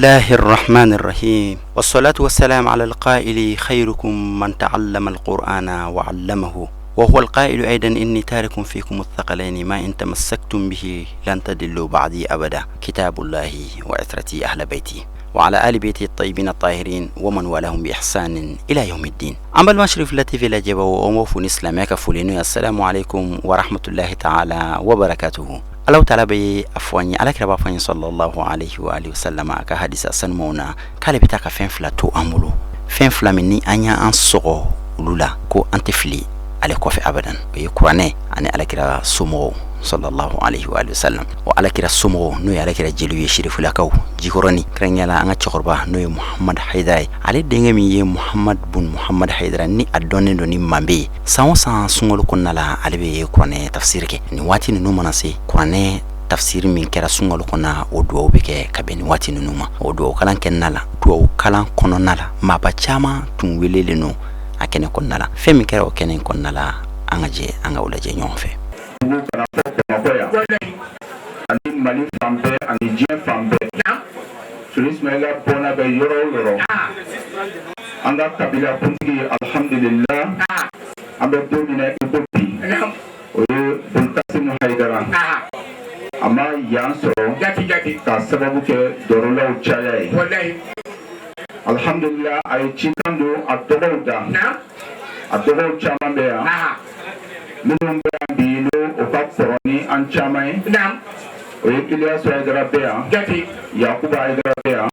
الله الرحمن الرحيم والصلاة والسلام على القائل خيركم من تعلم القرآن وعلمه وهو القائل أيضا إني تارك فيكم الثقلين ما إن تمسكتم به لن تدلوا بعدي أبدا كتاب الله وعترتي أهل بيتي وعلى آل بيتي الطيبين الطاهرين ومن والاهم بإحسان إلى يوم الدين. أما المشرف التي في الأجابة وأموف إسلامك فولينو السلام عليكم ورحمة الله تعالى وبركاته. الله تعالى بي أفواني على كربا فاني صلى الله عليه وآله وسلم كحديث سنمونا كالبتاك فين فلا تو أمولو فين فلا مني أنيا أنصغو لولا كو أنتفلي على كوفي أبدا ويقراني أنا على كرا سمو صلى الله عليه وآله وسلم وعلى كرا سمو نوي على كرا جلوي شريف لكو جيكوراني كرنيا لا أنا تشخربا نوي محمد حيداي على دينغمي محمد بن محمد حيدراني أدوني دوني مامبي سان سونغولو كنا لا على بي قراني تفسيرك نواتي نو مناسي قراني tafsir min kera sungol kona o duwo beke kabeni wati numa o duwo kalan kennala duwo kalan kono nala maba chama tun welele no akene konnala fe min kera o kenen konnala angaje anga ulaje nyonfe ani mali fambe ani je fambe turismela bona be yoro anga kabila puntigi alhamdulillah ambe domina ibopi o buntasim haidara ama yansoro gati ka sababu ke dorola uchaya yi wallahi alhamdulillah ay chikando adogoda adogo chama be ya minum be ambino o patroni an chama yi o Ilyas Haidara be ya gati Yakuba Haidara be ya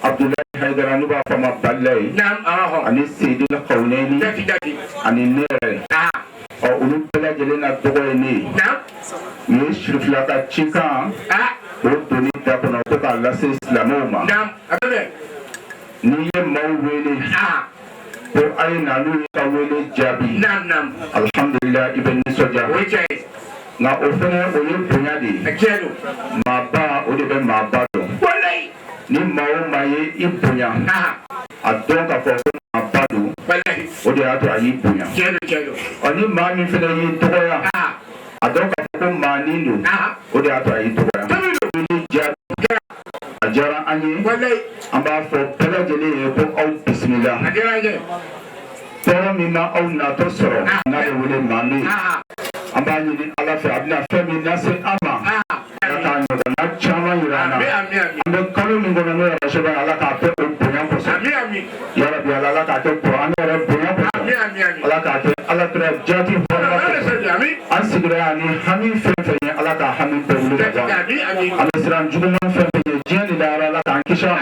Abdullah Haidara nuba fama ballai ani Sayyidul Qawnaini gati ani nere o ulu pela jelena dogo ni ni shiriflaka chika o doni da kono ko ka lase islamoma ni ye mawwele ko ay na lu ka wele jabi alhamdulillah ibn soja na o fene o ye bunyadi ma ba o de be ma ba do ni mawo maye ibunya adon ka fo ma ba do o de ato ayi bunya oni ma mi fene yi to ya adon ka ko manindo o de ato ayi to ya ajara anyi amba fo pele jele ko au bismillah toro mi ma au na to soro na de wole mani amba ni ala fa abna fa mi na se ama ka no na chama yirana amba kalo mi ngona no ya shaba ala ka to ko nyam ko sa ya rabbi ala ka to qur'an ya rabbi ala ka to ala tra jati forma an sigira ni hami fe ala ka hami pe wulu da ala siran juguman fe jeni da ala ka kisha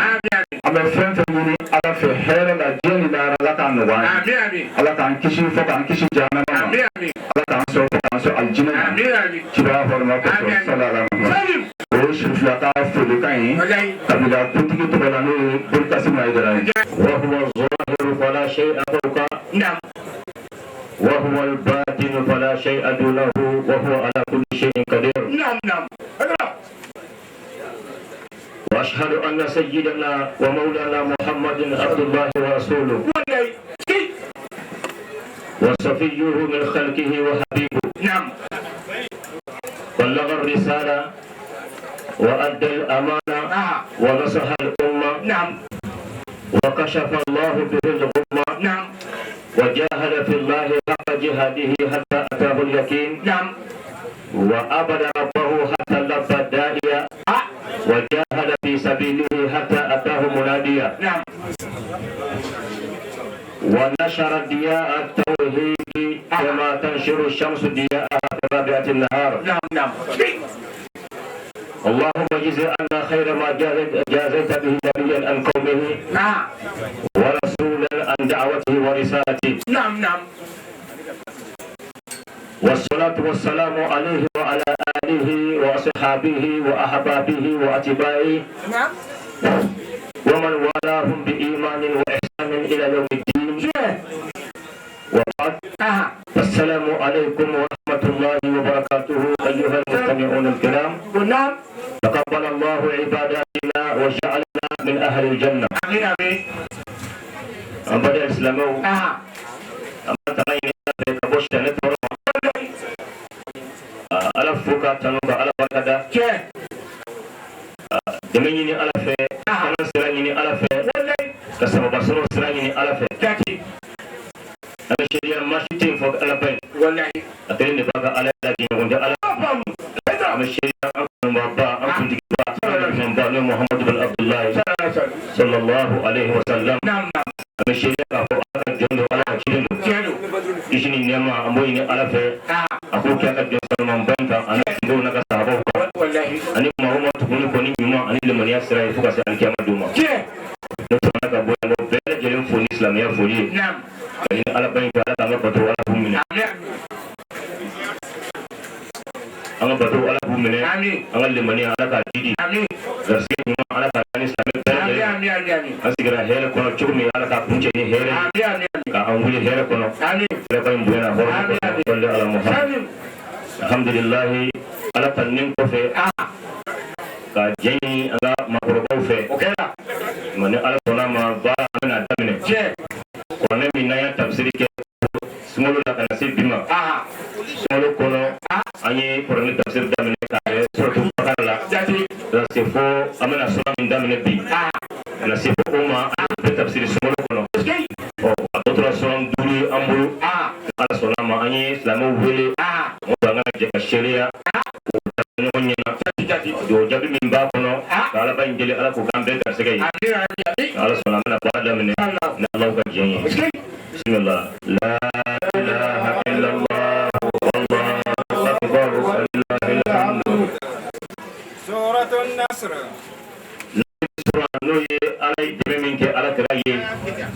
amba fe ni ala fe hera la jeni da ala ka no wa ala ka kishi fo ka kishi jana ala ka so aljina kiba forma ko sallallahu alaihi wasallam o shirfla ka fulu kai kabila kuntigi to bala no burkasim haidara wa huwa zahir fala shay'a fawqa wa huwa al-batin fala shay'a dunahu wa huwa ala kulli shay'in qadir wa ashhadu anna sayyidana wa maulana muhammadin abdullah wa rasuluhu wa safiyyuhu min khalqihi wa habibuhu بلغ الرسالة وأدى الأمانة ونصح الأمة وكشف الله به الغمة وجاهد في الله حق جهاده حتى أتاه اليقين وأبد ربه حتى لبى الداعية وجاهد في سبيله حتى أتاه مناديا ونشر ضياء التوحيد كما تنشر الشمس ضياءها في رابعة النهار اللهم اجز عنا خير ما جازيت به نبيا عن قومه ورسولا عن دعوته ورسالته والصلاة والسلام عليه وعلى آله وأصحابه وأحبابه وأتباعه ومن والاهم بإيمان وإحسان إلى يوم الدين وبعد السلام عليكم ورحمة الله وبركاته أيها المستمعون الكرام تقبل الله عباداتنا وجعلنا من أهل الجنة آمين أبدا إسلامه أما تغيني كبوش تنتظر ألفك تنبع على بركة دميني ألف ne Muhammad bin Abdullah sallallahu alaihi wasallam ame shele ka ko ala jondo ala chindo ishini nyama ambo ni ala fe ako kya ka jondo man banka ana ndo na ka sahaba ko ani Muhammad kun ko ni nyuma ani le mani asra ifuka sa alkiyama duma no tona ka bo no bele jele fo islam ya fo yi ani ala banka ala ka ko to ala bumina anga bato ala bumene anga lemani ala ka didi garsi nyuma ala ka ni islamic amin asigira hele kono chumi ala ka punche ni hele ka anguli hele kono le ko mbena ho ko ala muhammad alhamdulillah ala tanin ko fe ka jeni ala makoro ko fe mane ala sona ma ba na damine ko ne minaya tafsiri ke smolo la kana se bima smolo kono anye porone tafsir damine kare suratu bakara la se fo amena sura min damine bi la se fo ma ane tafsir smolo kono o adotra son duri ambulu ala sona ma anye islamu wele mo banga je ka sharia o nyona do jabi min ba kono ala ba ingele ala ko gambe dar segay ala sona mena ba damine na Allah ka jenye bismillah la ilaha illallah Nasr no ye ala deme min ke ala kira ye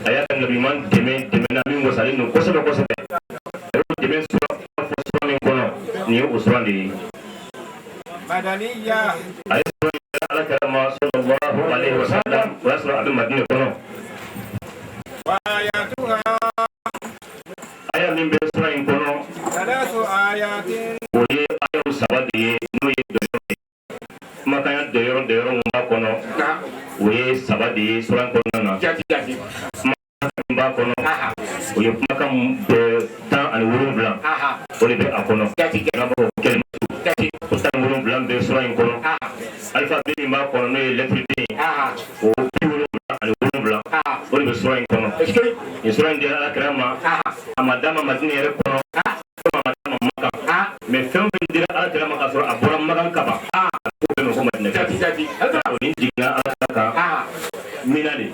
aya kan nabi man deme na min wasalin no kosobe deme sura fo min kono ni usran di madaniya ay sura ala kira ma sallallahu alaihi wasallam wa sura abin madina kono wa ayatuha aya min be sura in kono salatu ayatin oye aya sabadi no ye makanya doyoro ngba kono oye sabadi suran kono na ngba kono oye makam de tan ani wurun blanc ole be akono na bo kelma ko tan wurun blanc de suran kono alpha be ngba kono no lettre b o wurun blanc ani wurun blanc ole be suran kono ni suran de ala krama amadama madina yere kono amadama makam me fem be dira ala krama ka sura abura magan kaba ni jigna alaka minali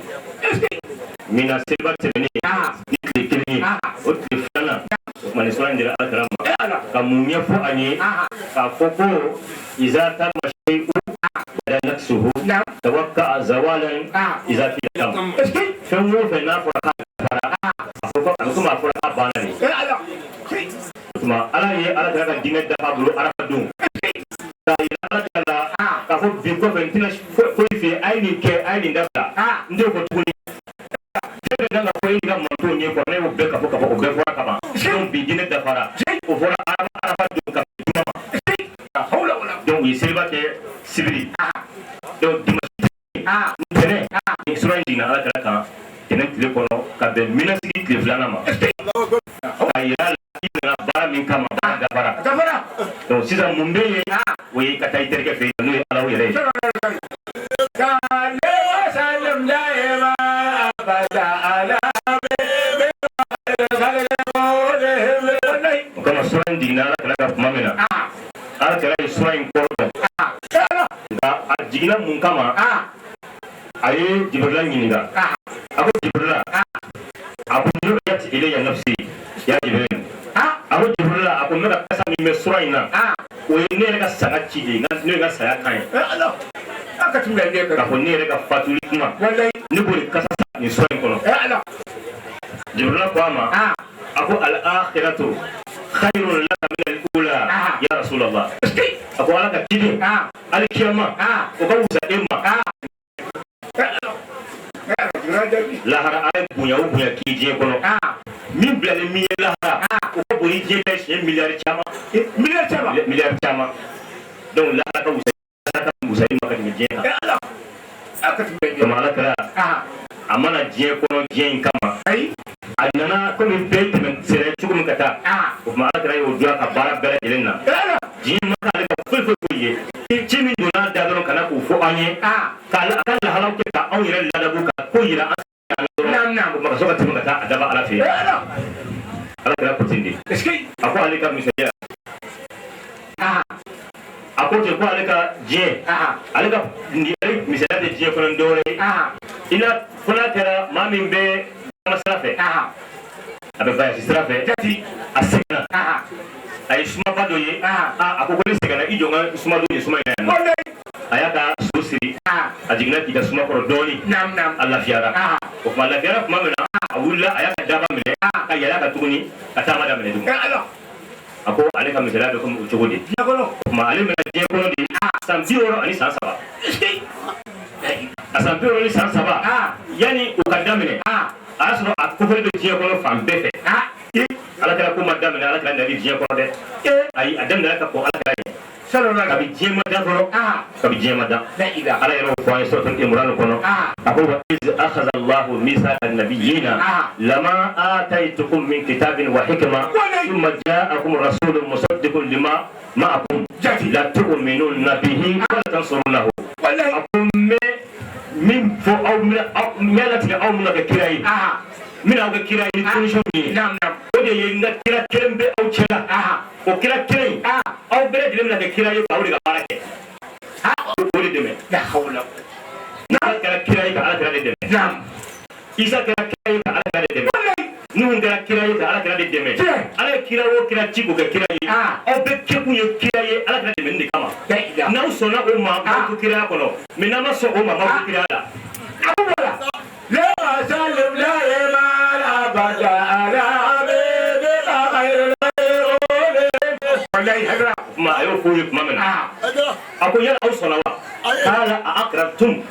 mina seba tebeni ni klikini o tifana mani suran dira alaka kamunya fo ani ka foko iza tamashay da naksuhu tawakka zawalan iza fi tam famu fa na fara fara kuma fara banani kuma ala ye ala daga dinga da fabulu arafa dum ka fo bi ko ventina ko fi aini ke aini ndabla nde ko tuni de danga ko inga manto ni ko ne be ka fo ka ko be fo ka ba don bi dine da fara ko fo arafa dum ka duma hawla wala don yi silba ke sibiri don duma tene ni sura dina ala ka tene tile ko no ka be minasigi tile flana ma ayira ina bara min kama da bara donc sisa mumbe ye we kata iterke fe no ala yere kale wasallam daima abada ala kama suran dina ala ka mamena ala kala suran ko da ajina mun kama aye jibril nyinga ako jibril ako no yati ile ya nafsi ya jibril ako jibril ako no da kasa mi me suran na o ne ka saga cide ne ka saya kan Allah aka tumba ne ka ko ne ka fatuli kuma wallahi ni bori kasa ni suran kono Allah jibril ko ama ako al akhiratu khairun laka min al ula ya rasulullah ako ala ka cide al kiyama ko ka usa emma lahara ay bunya kije kono min blale mi lahara ko bori je des milliard chama donc lahara ka usa maka ni je Allah akatu be mala kala amana je kono je kama anana ko min be men sere chugum kata ko mala kala yo dua ka bara bele jelenna je maka ka fulful ye chimi dona da don kana ko fo anye kala kala halaw ke ka on yira la buka ko yira nam ko so ka timu kata adaba ala fi ala kala ko tindi eski ako alika misaya ako je ko alika je alika ni misala de diɲɛ kɔnɔ dɔwɛrɛ ye ina fana kɛra maa min bɛ bana sira fɛ a bɛ voyage sira fɛ jati a seginna a ye sumaba dɔ ye a ko ne seginna i jɔ n ka suma dɔ ye suma in na a y'a ka so siri a jiginna k'i da suma kɔrɔ dɔɔnin a lafiyara o tuma lafiyara tuma min na a wulila a y'a ka daba minɛ ka yɛlɛ ka tuguni ka taama daminɛ tuguni a ko ale ka misaliya bɛ komi o cogo de o tuma ale mɛna diɲɛ kɔnɔ de san 60 ani san 3 a san 60 ni san 3 yanni o ka daminɛ a y'a sɔrɔ a kofɔli bɛ diɲɛ kɔnɔ fan bɛɛ fɛ ala kɛra ko ma daminɛ ala kɛra nali diɲɛ kɔnɔ dɛ ayi a daminɛ ka kɔn ala kɛra ye kabi diɲɛ ma da fɔlɔ kabi diɲɛ ma da ala yɛrɛ fɔ an ye suratul imran kɔnɔ a ko wa iz akhadha allahu mithaqa an-nabiyyina lama ataytukum min kitabin wa hikma thumma ja'akum rasulun musaddiqun lima ma'akum la tu'minunna bihi wa la tansurunahu a ko min fɔ aw mina latigɛ aw mina kɛ kira ye mina aw kɛ kira ye ni condition min ye o de ye n ka kira kelen bɛ aw cɛ la o kira kelen aw bɛɛ lajɛlen mina kɛ kira ye k'aw de ka baara kɛ o de dɛmɛ n'ala kɛra kira ye ka ala kɛra de dɛmɛ isa kɛra kira ye ka ala kɛra de dɛmɛ nuhu kɛra kira ye ka ala kɛra de dɛmɛ ala ye kira o kira ci k'o kɛ kira ye aw bɛɛ kɛkun ye kira ye ala kɛra dɛmɛni de kama n'aw sɔnna o ma aw to kiraya kɔnɔ mais n'aw ma sɔn o ma aw to kiraya la ma a y'o f'u ye tuma min na a ko yala aw sɔnna wa qala a aqrartum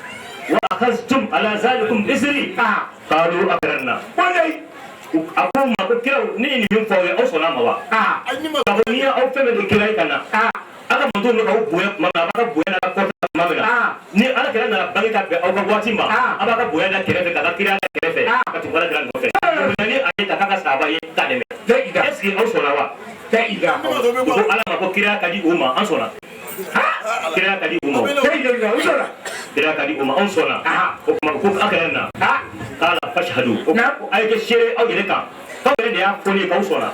wa akhadhtum ala zalikum isri qalu aqrarna a ko ma ko kira ne ye nin min fɔ aw ye aw sɔnna ma wa a ko n'i y'aw fɛn bɛɛ de kira ye ka na a ka mantow bɛ k'aw bonya tuma min na a b'a ka bonya n'a ka kɔrɔta tuma min na ni ala kɛra nana bange ka bɛn aw ka waati ma a b'a ka bonya da kɛrɛfɛ ka ka kira da kɛrɛfɛ ka tugu ala kira nɔfɛ ni a ye ta k'a ka sahaba ye k'a dɛmɛ est ce que aw sɔnna wa ko ala ma ko kira ka di o ma an sɔnna kira ka di o ma kira ka di o ma an sɔnna o tuma ko a kɛra na k'ala fashhadu a ye kɛ seere aw yɛrɛ kan k'aw yɛrɛ de y'a fɔ ne ye k'aw sɔnna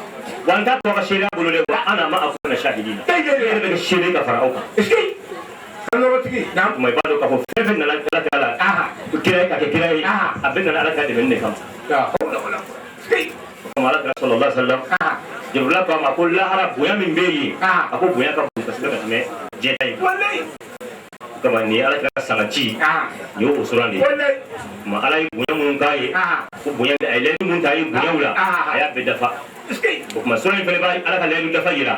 wa n t'a tɔ ka seereya bolo dɛ wa ana ma akuna shahidina e yɛrɛ bɛ kɛ seere ka fara aw kan tuma i b'a dɔn k'a fɔ fɛn fɛn nana ala kira la ko kira ye ka kɛ kira ye a bɛɛ nana ala kira dɛmɛni de kama comme ala kira sallallahu alaihi wasallam jabula ko a ma ko lahara bonya min bɛ yen a ko bonya ka bon kosɛbɛ ka tɛmɛ diɲɛ ta in kama nin ye ala kira sanga ci nin y'o suran de ye tuma ala ye bonya minnu k'a ye ko bonya a ye layidu minnu ta a ye bonyaw la a y'a bɛɛ dafa o tuma suran in fana b'a ala ka layidu dafa yira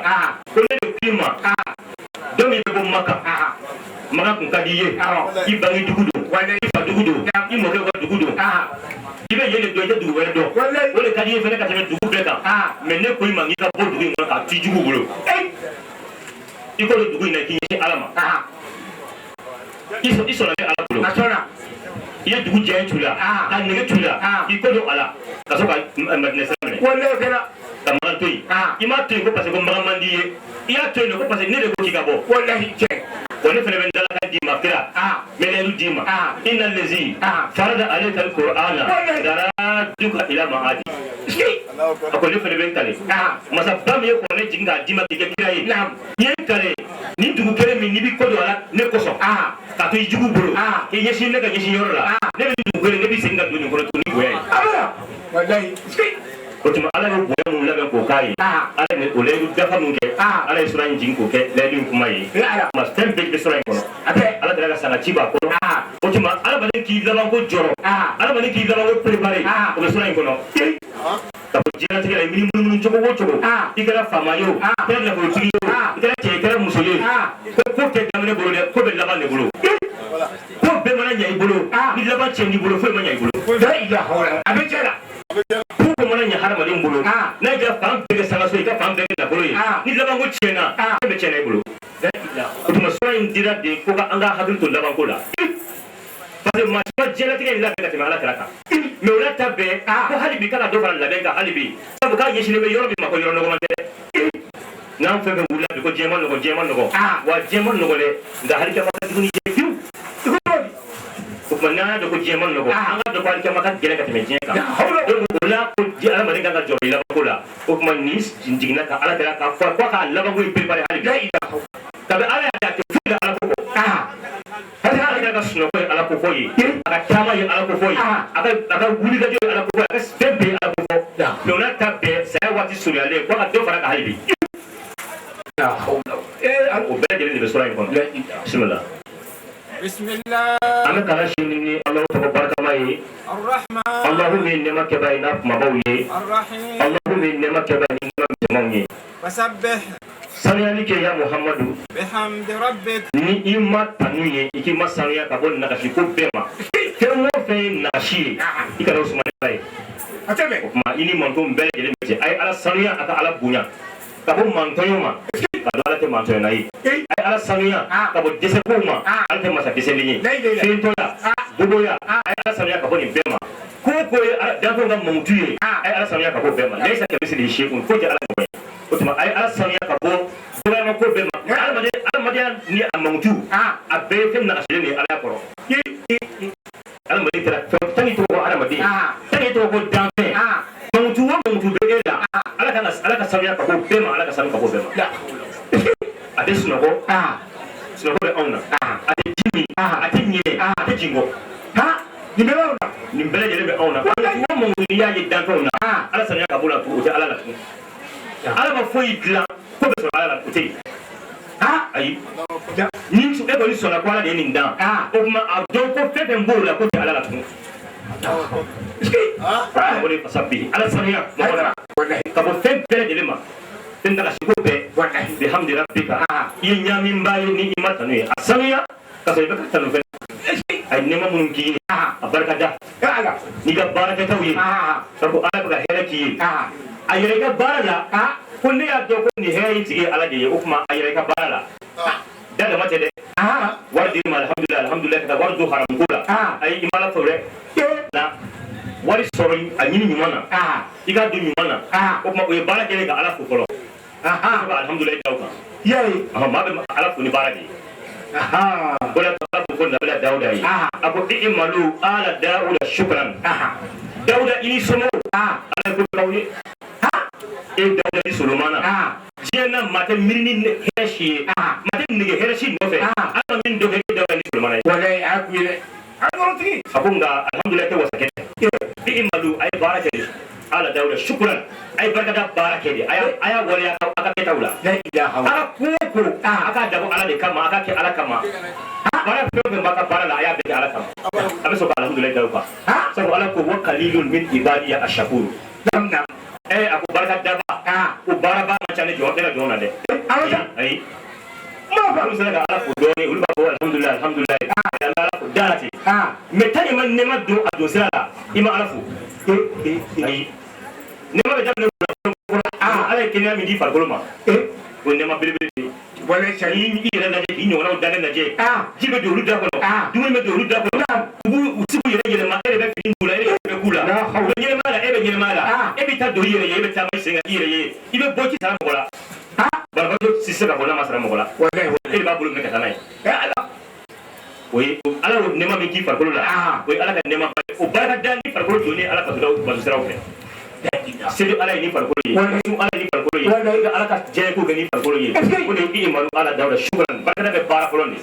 ko ne de k'i ma don min bɛ bɔ maka maka kun ka di i ye i bange dugu don i fa dugu don i mɔkɛ ka dugu don i bɛ yen de dɔn i tɛ dugu wɛrɛ dɔn o de ka di i ye fana ka tɛmɛ dugu bɛɛ kan mais ne ko i ma k'i ka bɔ dugu in kɔnɔ k'a t'i jugu bolo i ko don dugu in na k'i ɲɛsin ala ma i sɔnna ne ala bolo i ye dugu jɛ tu la ka nɛgɛ tu la i ko don ala ka sɔrɔ ka madinɛ sira minɛ ka magan to yen i m'a to yen ko parce que ko magan man di ye i y'a to yen ko parce que ne de ko k'i ka bɔ wa ne fana bɛ n dalakan d'i ma kira n bɛ layidu d'i ma inna allazi farada alayka alqur'ana daraduka ila ma'adi a ko ne fana bɛ n kale masa ba min ye kɔrɔlen jigin k'a d'i ma k'i kɛ kira ye i ye n kale ni dugu kelen min n'i b'i kɔ don a la ne kosɔn k'a to i jugu bolo k'i ɲɛsin ne ka ɲɛsin yɔrɔ la ne bɛ dugu kelen ne bɛ segin ka don nin kɔnɔ tuguni bonya ye o tuma ala bɛ bonya minnu labɛn k'o k'a ye ala ye o layidu dafa min kɛ ala ye sura in jigin k'o kɛ layidu in kuma ye tuma fɛn bɛɛ bɛ sura in kɔnɔ ala kɛra ka sanga ci b'a kɔnɔ o tuma adamaden k'i laban ko jɔrɔ adamaden k'i laban ko préparé o bɛ sura in kɔnɔ ka bɔ diɲɛlatigɛ la i munumunu cogo o cogo i kɛra faama ye o i kɛra nafolotigi ye o i kɛra cɛ i kɛra muso ye ko tɛ daminɛ bolo dɛ ko bɛ laban de bolo ko bɛɛ mana ɲɛ i bolo ni laban cɛ n'i bolo foyi ma ɲɛ i bolo a bɛ cɛ la ko mana ɲɛ hadamaden bolo n'a kɛra fan bɛɛ kɛ sangaso i ka fan bɛɛ kɛ nafolo ye ni labanko tiɲɛna e bɛ tiɲɛna i bolo o tuma sura in dira de ko an ka hakili to labanko la parce que maa si ma diɲɛlatigɛ in labɛn ka tɛmɛ ala kira kan mais o la ta bɛɛ ko hali bi k'a ka dɔ fara labɛn kan hali bi sabu k'a ɲɛsinnen bɛ yɔrɔ min ma ko yɔrɔ nɔgɔman tɛ dɛ n'an fɛn fɛn wulila bi ko diɲɛ ma nɔgɔ diɲɛ ma nɔgɔ wa diɲɛ ma nɔgɔ dɛ nka hali kɛ ma ka jugu ni diɲɛ fiyewu o tuma n'an y'a dɔn ko diɲɛ ma nɔgɔ an ka dɔn ko hali kɛ ma ka gɛlɛn ka tɛmɛ diɲɛ kan donc o la ko adamaden kan ka jɔrɔ i labanko la o tuma nin jiginna ka ala kira k'a fɔ k'a labanko in préparé hali bi kabi ala y'a kɛ foyi la ala ko kɔ parce que ala ala ka sunɔgɔ ye ala ko fɔ ye a ka taama ye ala ko fɔ ye a ka wulikajɔ ye ala ko fɔ ye a ka fɛn bɛɛ ye ala ko fɔ donc n'a ta bɛɛ saya waati surunyalen ko a ka dɔ fara ka hali bi o bɛɛ lajɛlen de bɛ sɔrɔ in kɔnɔ bisimila Bismillah. an bɛ kalan si ni alahu tɔgɔ barikama ye Ar-Rahman. alahu min nɛɛma kɛba ye n'a kumabaw ye Ar-Rahim. alahu min nɛɛma kɛba ye ni nɛɛma misɛnmanw ye Fasabbih sanuyali kɛ ya muhamadu bihamdi rabbik. ni i ma tanu ye i k'i ma sanuya ka bɔ nagasi ko bɛɛ ma fɛn o fɛn ye nagasi ye i kana o sumayala ye o tuma i ni mantonw bɛɛ lajɛlen bɛ jɛ a ye ala sanuya a ka ala bonya ka bɔ mantɔɲɔ ma ka don ala tɛ mantɔɲɔna ye a ye ala sanuya ka bɔ dɛsɛkow ma ala tɛ masa dɛsɛlen ye fɛntɔya boboya a ye ala sanuya ka bɔ nin bɛɛ ma ko o ko ye danfɛnw ka mamutu ye a ye ala sanuya ka bɔ bɛɛ ma layisa kamisilihi shay'un foyi tɛ ala ɲɔgɔn ye o tuma a ye ala sanuya ka bɔ dɔgɔyama ko bɛɛ ma adamadenya ni a mamutu a bɛɛ ye fɛn nagasilen de ye ala kɔrɔ adamaden kɛra fɛn tan k'i tɔgɔ ko adamaden tan k'i tɔgɔ ko danfɛn mamutu o mamutu bɛ e la ala ka sanuya ka bɔ bɛɛ ma ala ka sanu ka bɔ bɛɛ ma a tɛ sunɔgɔ sunɔgɔ bɛ anw na a tɛ dimi a tɛ ɲinɛ a tɛ jingɔ nin bɛɛ lajɛlen bɛ anw na mamutu o mamutu n'i y'a ye danfɛnw na ala sanuya ka bɔ la tugun o tɛ ala la tugun ala ma foyi dilan ko bɛ sɔrɔ ala la o tɛ yen ayi ni e kɔni sɔnna ko ala de ye nin dan o tuma a dɔn ko fɛn fɛn b'o la ko tɛ ala la tugun o de fasa bɛ yen ala sanuya mɔgɔ la ka bɔ fɛn bɛɛ lajɛlen ma fɛn nagasiko bɛɛ bihamdi rabbika i ye ɲaaminba ye ni i ma tanu ye a sanuya ka sɔrɔ i bɛ ka tanu fɛnɛ a ye nɛɛma minnu k'i ye a barika da n'i ka baarakɛtaw ye sabu ala bɛ ka hɛrɛ k'i ye a yɛrɛ i ka baara la ko ne y'a dɔn ko nin hɛrɛ in tigi ye ala de ye o tuma a yɛrɛ i ka baara la da dama tɛ dɛ wari di ma alhamdulilayi ka taa wari don haramuko la ayi i ma ala fɔ dɛ wari sɔrɔ a ɲini ɲuman na i k'a don ɲuman na o tuma o ye baara kɛlen ka ala fo fɔlɔ alhamdulilayi daw kan maa bɛ ala fo ni baara de ye o la ala fo ko nabila dawuda ye a ko i malo ala dawuda shukran dawuda i ni somɔgɔw ala ko k'aw ye e dawuda ni solomana diɲɛ na maa tɛ miiri ni hɛrɛ si ye maa tɛ nege hɛrɛ si nɔfɛ ala min dɔ kɛ e dawuda ni solomana ye a ko nka alhamdulilayi tɛ wasa kɛ i malo a ye baara kɛ de ala dawuda shukran a ye barikada baara kɛ de a y'a waleya a ka kɛtaw la ala ko o ko a k'a dabɔ ala de kama a k'a kɛ ala kama baara fɛn o fɛn b'a ka baara la a y'a bɛɛ kɛ ala kama a bɛ sɔn ka alhamdulilayi daw kan sabu ala ko wa kalilun min ibadiya ashakuru a ko barika daba o baaraba man ca ne ka jɔn na dɛ ayi olu sera ka ala fo dɔɔni olu b'a fɔ alhamdulilayi ala fo dala ten mais tant que ma nɛɛma don a don sira la i ma ala fo ayi nɛɛma bɛ daminɛ ala ye kɛnɛya min di farikolo ma o nɛɛma belebele de i yɛrɛ lajɛ k'i ɲɔgɔnnaw dalen lajɛ ji bɛ don olu da kɔnɔ dumuni bɛ don olu da kɔnɔ u ti k'u yɛrɛ yɛlɛma e de bɛ fini k'u la e de bɛ k'u la u bɛ ɲɛnɛma la e bɛ ɲɛnɛma la e bɛ taa don i yɛrɛ ye e bɛ taa i sen kan i yɛrɛ ye i bɛ bɔ ci sara mɔgɔ la banabagatɔ si se ka bɔ n'a ma sara mɔgɔ la e de b'a bolo minɛ ka taa n'a ye o ye ala y'o nɛɛma min k'i farikolo la o ye ala ka nɛɛma ba ye o barika da ni farikolo don ni ala ka bato siraw fɛ seli ala ye ni farikolo ye sun ala ye ni farikolo ye i ka ala ka diɲɛ ko kɛ ni farikolo ye o de ye i malo ala dawuda shukran barikada bɛ baara fɔlɔ de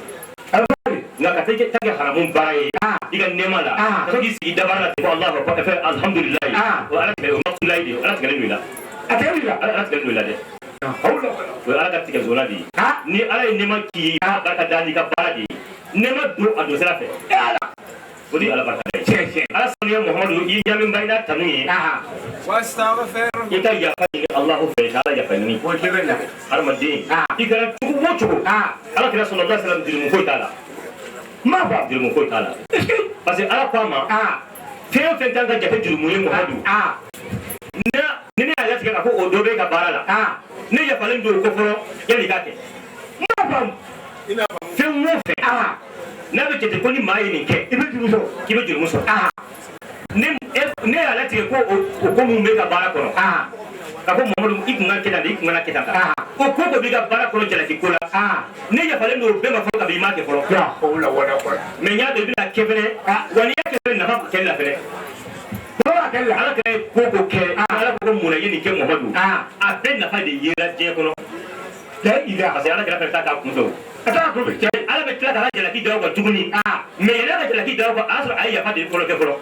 nka ka taa kɛ haramu baara ye i ka nɛɛma la ka to k'i sigi dabara la ten ko alahu akbar fɛ alhamdulilayi o ala tigɛ o mafulayi de ala tigɛlen don i la ala tigɛlen don i la dɛ o ye ala ka tigɛ zona de ye ni ala ye nɛɛma k'i ye barika da n'i ka baara de ye nɛɛma don a don sira fɛ o de ye ala barika da ye ala sanuya muhamadu i ɲaaminba i n'a tanu ye i ka yafa ɲini alahu fɛ ka ala yafa ɲini hadamaden i kɛra cogo o cogo ala kɛra sɔnna ala sɛlɛm jirimu foyi t'a la jirimu foyi t'a la parce que ala ko a ma fɛn o fɛn kan ka jate jirimu ye muhamadu ni ne y'a latigɛ ka ko o dɔ bɛ ka baara la ne yafalen don o ko fɔlɔ yanni i k'a kɛ fɛn o fɛn n'a bɛ jate ko ni maa ye nin kɛ i bɛ jirimu sɔrɔ ne y'a latigɛ ko o ko mun bɛ ka baara kɔnɔ ka ko mamadu i kun ka kɛ tan de i kun kana kɛ tan kan o ko ko b'i ka baara kɔnɔ jalaki ko la ne yafalen don o bɛɛ ma fɔlɔ ka b'i ma kɛ fɔlɔ mais n y'a dɔn i bɛna kɛ fɛnɛ wa n'i y'a kɛ fɛnɛ nafa kɛli la fɛnɛ ala kɛra ye ko ko kɛ ala ko mun na i ye nin kɛ mamadu a bɛɛ nafa de yera diɲɛ kɔnɔ parce que ala kɛra fɛnɛ t'a k'a kun fɛ o ala bɛ tila ka jalaki da ko tuguni mais yɛrɛ ka jalaki da ko a sɔrɔ a ye yafa de fɔlɔ kɛ fɔlɔ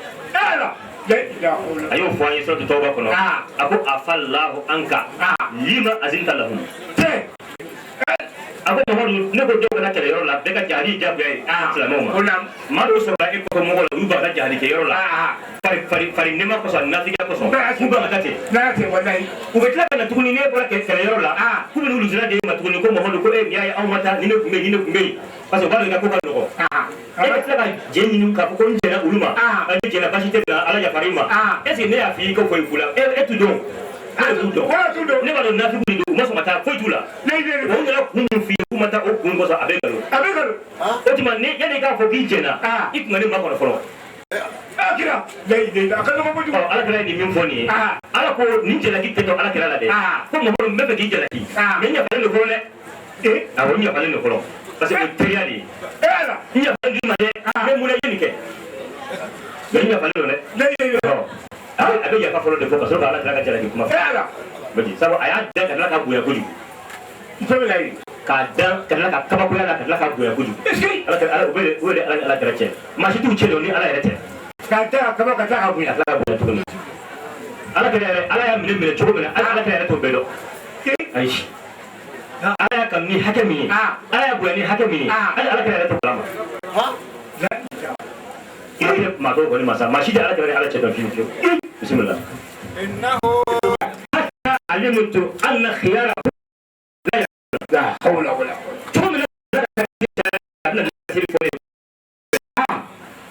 a y'o fɔ an ye suratu tawba kɔnɔ a ko afallahu anka lima azinta lahum a ko Mamadu ne ko dɔw kana kɛlɛyɔrɔ la bɛɛ ka jahadi diyagoya ye silamɛw ma maa dɔw sɔrɔla e kɔfɛ mɔgɔw la olu b'a ka jahadi kɛyɔrɔ la fari nɛma kɔsɔn nafigiya kɔsɔn k'u b'a ka taa ten u bɛ tila ka na tuguni n'e bɔra kɛlɛyɔrɔ la k'u bɛ n'olu sira de ma tuguni ko Mamadu ko e y'a ye anw ma taa ni ne kun bɛ yen ni ne kun bɛ yen parce que u b'a dɔn i ka ko ka nɔgɔ e bɛ tila ka jɛ ɲini k'a fɔ ko n jɛna olu ma ne jɛna basi tɛ na Ala yafara i ma est ce que ne y'a f'i ye ko foyi f'u la e t'u dɔn ne b'a dɔn nafigiw de don u ma sɔn ka taa foyi t'u la o yɛrɛ kun min f'i ye k'u ma taa o kun kɔsɔn a bɛ nkalon o tuma yanni i k'a fɔ k'i jɛna i kun ka ne makɔnɔ fɔlɔ Ala kɛra ye nin min fɔ nin ye Ala ko nin jalaki tɛ to Ala kɛra la dɛ ko Mamadu n bɛ fɛ k'i jalaki mais n yafalen don fɔlɔ dɛ awɔ n yafalen don fɔlɔ parce que o ye teriya de ye n yafalen d'i ma dɛ mais mun na i ye nin kɛ mais n yafalen don dɛ a bɛ yafa fɔlɔ de fɔ ka sɔrɔ ka Ala kɛra ka jalaki kuma fɔ sabu a y'a dan ka tila ka bonya kojugu k'a dan ka tila ka kabakoya la ka tila ka bonya kojugu o de Ala kɛra cɛ maa si t'u cɛ dɔn ni Ala yɛrɛ tɛ k'a dan kaba ka tila ka bonya tuguni Ala kɛra yɛrɛ Ala y'a minɛ cogo min na Ala kɛra yɛrɛ t'o bɛɛ dɔn ayi Ala y'a kanu ni hakɛ min ye Ala y'a bonya ni hakɛ min ye hali Ala kɛra yɛrɛ t'o kalama i bɛ maa dɔw kɔni ma sa maa si tɛ Ala kɛra Ala cɛ dɔn fiyewu bisimila علمت أن خياركم لا حول ولا قوة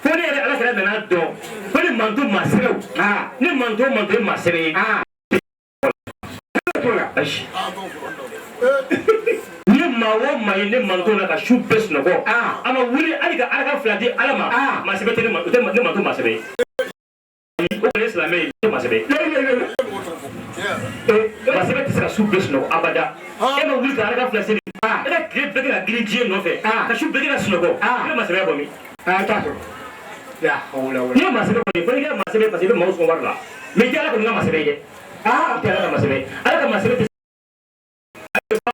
فوني على كلام بنادو فوني مانتو ماسرو ني مانتو ماسري ايش ni mawo mai ne manto na ka shu bes no go ama wuri ali ka ala ka flati alama masebe te ne manto masebe o ne islamé masebe masebe te sera shu bes no abada e ma wuri ka ala ka flati e ka kire bege na gridie no fe ka shu bege na snogo e masebe bo mi ta ya hawla wala ni masebe ko ni fo masebe parce que mawo so warla mais ti ala ko nga masebe ye ti ala ka masebe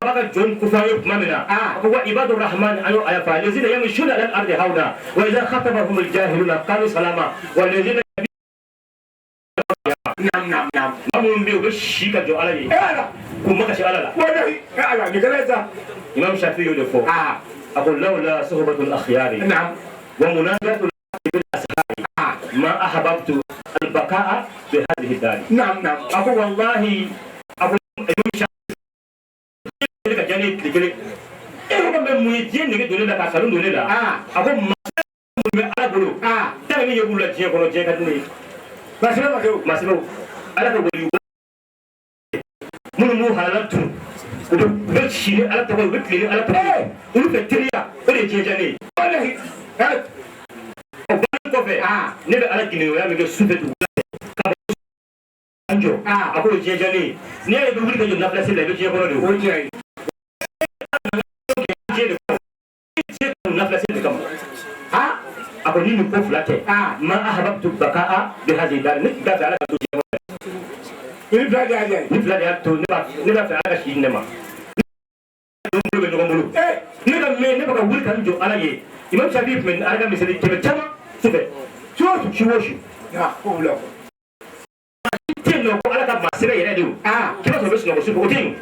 baka John kufayo mamina wa ibadu rahman ayo ayafa allazina yamshuna ala al-ardi hawna wa idha khatabahum al-jahiluna qalu salama wallazina nam mamun bi ubashika jo ala yi kuma ka shi ala la wallahi ala ni galeza imam shafi'i de fo aqul lawla suhbatul akhyari nam wa munajatu bil ashari ma ahbabtu al-baqa'a bi hadhihi ad-dar nam aqul wallahi aqul ka jani tikele e ko be mu yi nege dole la ka salon dole la a ko mu be ala bolo ta ni yebu la je ko je ka duni masilo ala ko wali mu halatu ko be shi ala to ko be tele ala to ko be teriya o de je jani wallahi ko fe ne be ala gine ya me ke sufetu ka anjo a ko je jani ne be wuri ka jo na place la be je ko de o je ako ni ko flate ma ahbabtu baqa'a bi hadhihi dar ni ga ala ko je ni flade ya to ne ba fa ala shi ne ma ni ko ngolo ni ga me ne ba ka wuri kan jo ala ye imam shafi'i men ala ga misali ke chama sufe so shi woshi ya ko la tin no ko ala ka masire yere de ke ba so be so ko sufe o tin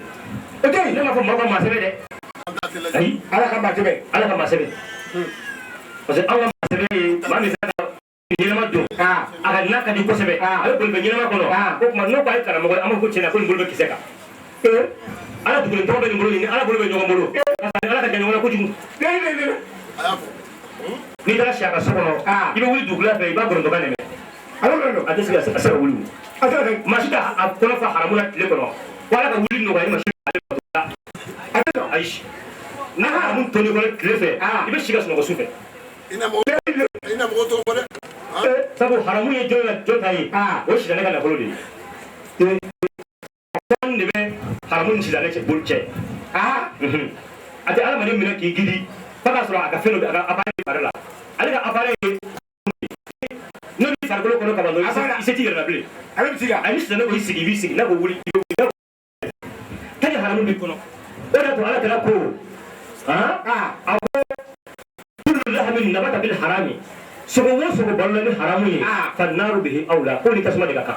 ne ma fa ma ko masire de ay ala ka masire parce que Allah masebe mami saka nyelema do aga naka di kosebe ay bol be nyelema kono ko kuma no ko ay kara mo am ko cena ko bol be kiseka ala dugul to be ngolo ni ala bol be nyogo molo ala ka janyo ko jumu ni dara shaka sokono ibe wuli dugula fe ba goro do baneme ala ado siga asara wuli masita a kono fa haramuna tile kono wala ka wuli no ga masita ala aish na hamun to ni ko tile fe ibe siga sono ko sufe ina mo to ko de sabu haramu ye jota yi o shi ne kana bolodi tan ne be haramu ni sidane che bolche ate ala mani mina ki gidi faka sura aka feno aka apare barala ale ka apare no ni farko ko ka bando iseti yera bele ale bitiga ani sidane ko isigi na ko wuli tani haramu bi kono o da to ala kala ko bil harami sogo wo sogo ballo ni haramu ye fa naru bihi awla ko ni kasma de ka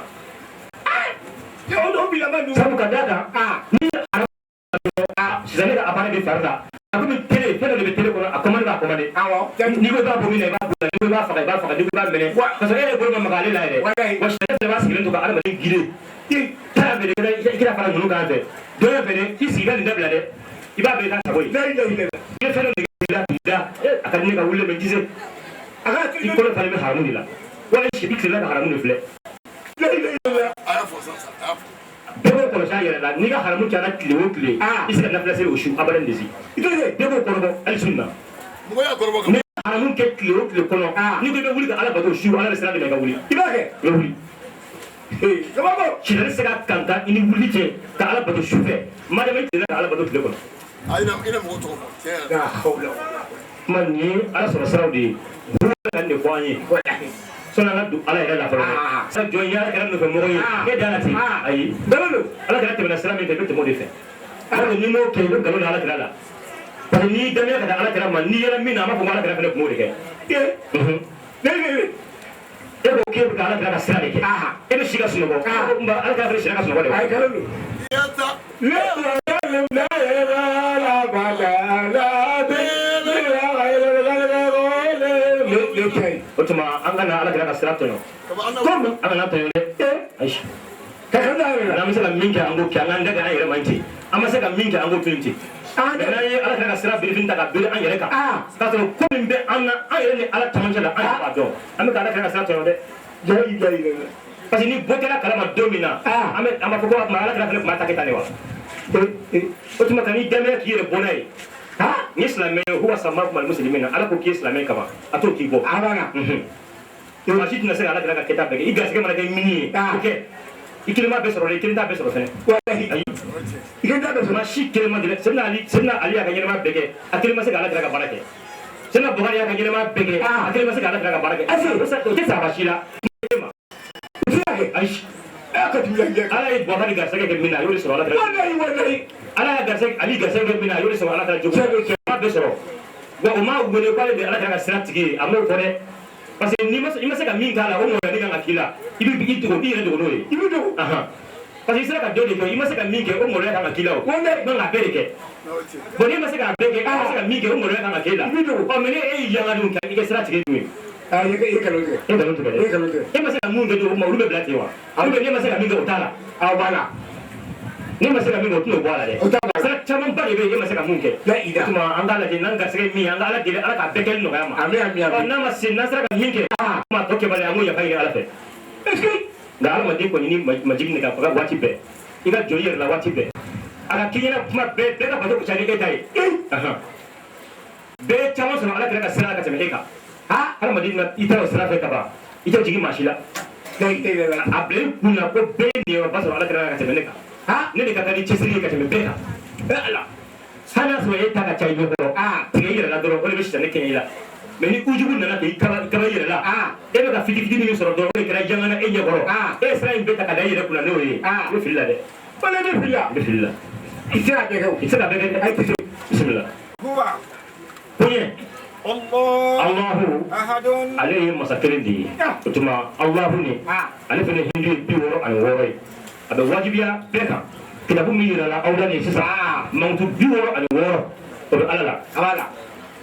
o bila ma du sabu ka dada ni haramu sizane ka apane de farda ako mi tele de be tele ko akomande ba komande awo ni ko ba bo mi ne ba bo ni ko ba fa ni ko ba mene parce que ele ko ma magale la ere wa shete ba sigire to ka ala ma gire ta be de kira fara ngunu ka fe do ya be de isiga ni dabla de iba be ka saboy la ila ila ni fere de da akadini ka wulle be dise aga ti ko fale be haramu dila wala shi bi kila haramu ne fle la ila ila aya fo sa debo ko sa yere la ni ga haramu kana kile o kile isi na fle se o shu abadan desi debo ko no al sunna mo ya ko ro ni haramu ke kile o kile kono ni ko be wuli ka ala bato shu ala sira de ga wuli ibake yo wuli kama ko shi da se ga kanta ini wuli ke ka ala bato shu fe ma de me kile ala bato kile kono ina mo to ko la hawla man ni ala sura saudi kan ne kwanye sona na du ala ila la fara sa jo ya kan no fe mo yi ke dala ti ayi dalalo ala kan te bena salam te bete mo de fe ala ni mo ke do ala kan la parce ni dame ka ala kan man ni yela mina ma ko ala kan fe mo de ke e ko ke ka ala kan sira de ke e be shiga suno ko mba ala kan fe shiga suno ko de ay dalalo ya ta la la bala la otuma angana ala kana sira to yo comme angana to yo le aish ka kada na misala minke ango kyanga ndaga ayere manti amase ka minke ango 20 na ye ala kana sira birifin daga bir an yere ka ka to ko min be anna ayere ni ala tamanja la an ba do ame ka ala kana sira to yo de jari jari parce que ni botela kala ma domina ame ama ko ma ala kana ma ta ketane wa otuma tani deme ki yere bonai ni islamé huwa samakum almuslimina ala ko ki islamé kama ato ki go abana yo masjid na se ala kana keta bege iga se mana ke mini okay ikilima be soro le ikilita be soro fene wallahi ikilita be soro masjid kelma de senna ali ya kanyema bege akilima se ala kana barake senna buhari ya kanyema bege akilima se ala kana barake to ke sa bashila aish ala yi buhari ga sake ke mina yo soro ala wallahi ala ga sake ali ga sake mina yo soro ala kana jogo ma be soro wa o ma wele ko de ala kana strategi amo ko de parce que ni ma se ka min kala o mo ni ga kila ibi bi to bi re do no re ibi do parce que sera ka do de ko ima se ka min ke o mo re ga kila o no na bere ke bo ni ma se ka bere ke ma se ka min ke o mo re ga kila o me ne e ya ga dun ka ike strategi du ye kaloge e ma se ka mun de do mo rube blati wa awu ni ma se ka min ke o tala awala ni ma se ka min o tuno bwala de sera chaman ba de be ma se ka mun ke la ida tuma angala de nanga se mi angala de ala ka bekel no ga ma ami na ma sin na sera ka min ke ma to ke bale amu ya kai ala fe nga ala ma de ko ni majibni ka fa wati be iga joyer la wati be ala kinyana kuma be ka bato ko chani ke dai be chama so ala ka sera ka teme ka ala ma dinna ita sera fe ka ba ita jigi mashila dai able kuna ko be ne ba so ala ka teme ka ne de ka tani chesiri ka teme be ka ala sana so eta ka chai no ko tiye la doro ko le bishta ne kenyila meni ujubu nana ke kaba yere la e be ka fiti ni soro do e kra jangana e nyagoro e sra imbe ta kada yere kuna no ye o filla de bala de filla isra be ke ay tiso bismillah huwa kunye Allah Allahu ahadun alayhi masakirin di utuma Allahu ni ale fene hindu bi woro an woro abe wajibiya beka kita bu mi yira la awda ni sisa mawtu bi woro an woro o alala awala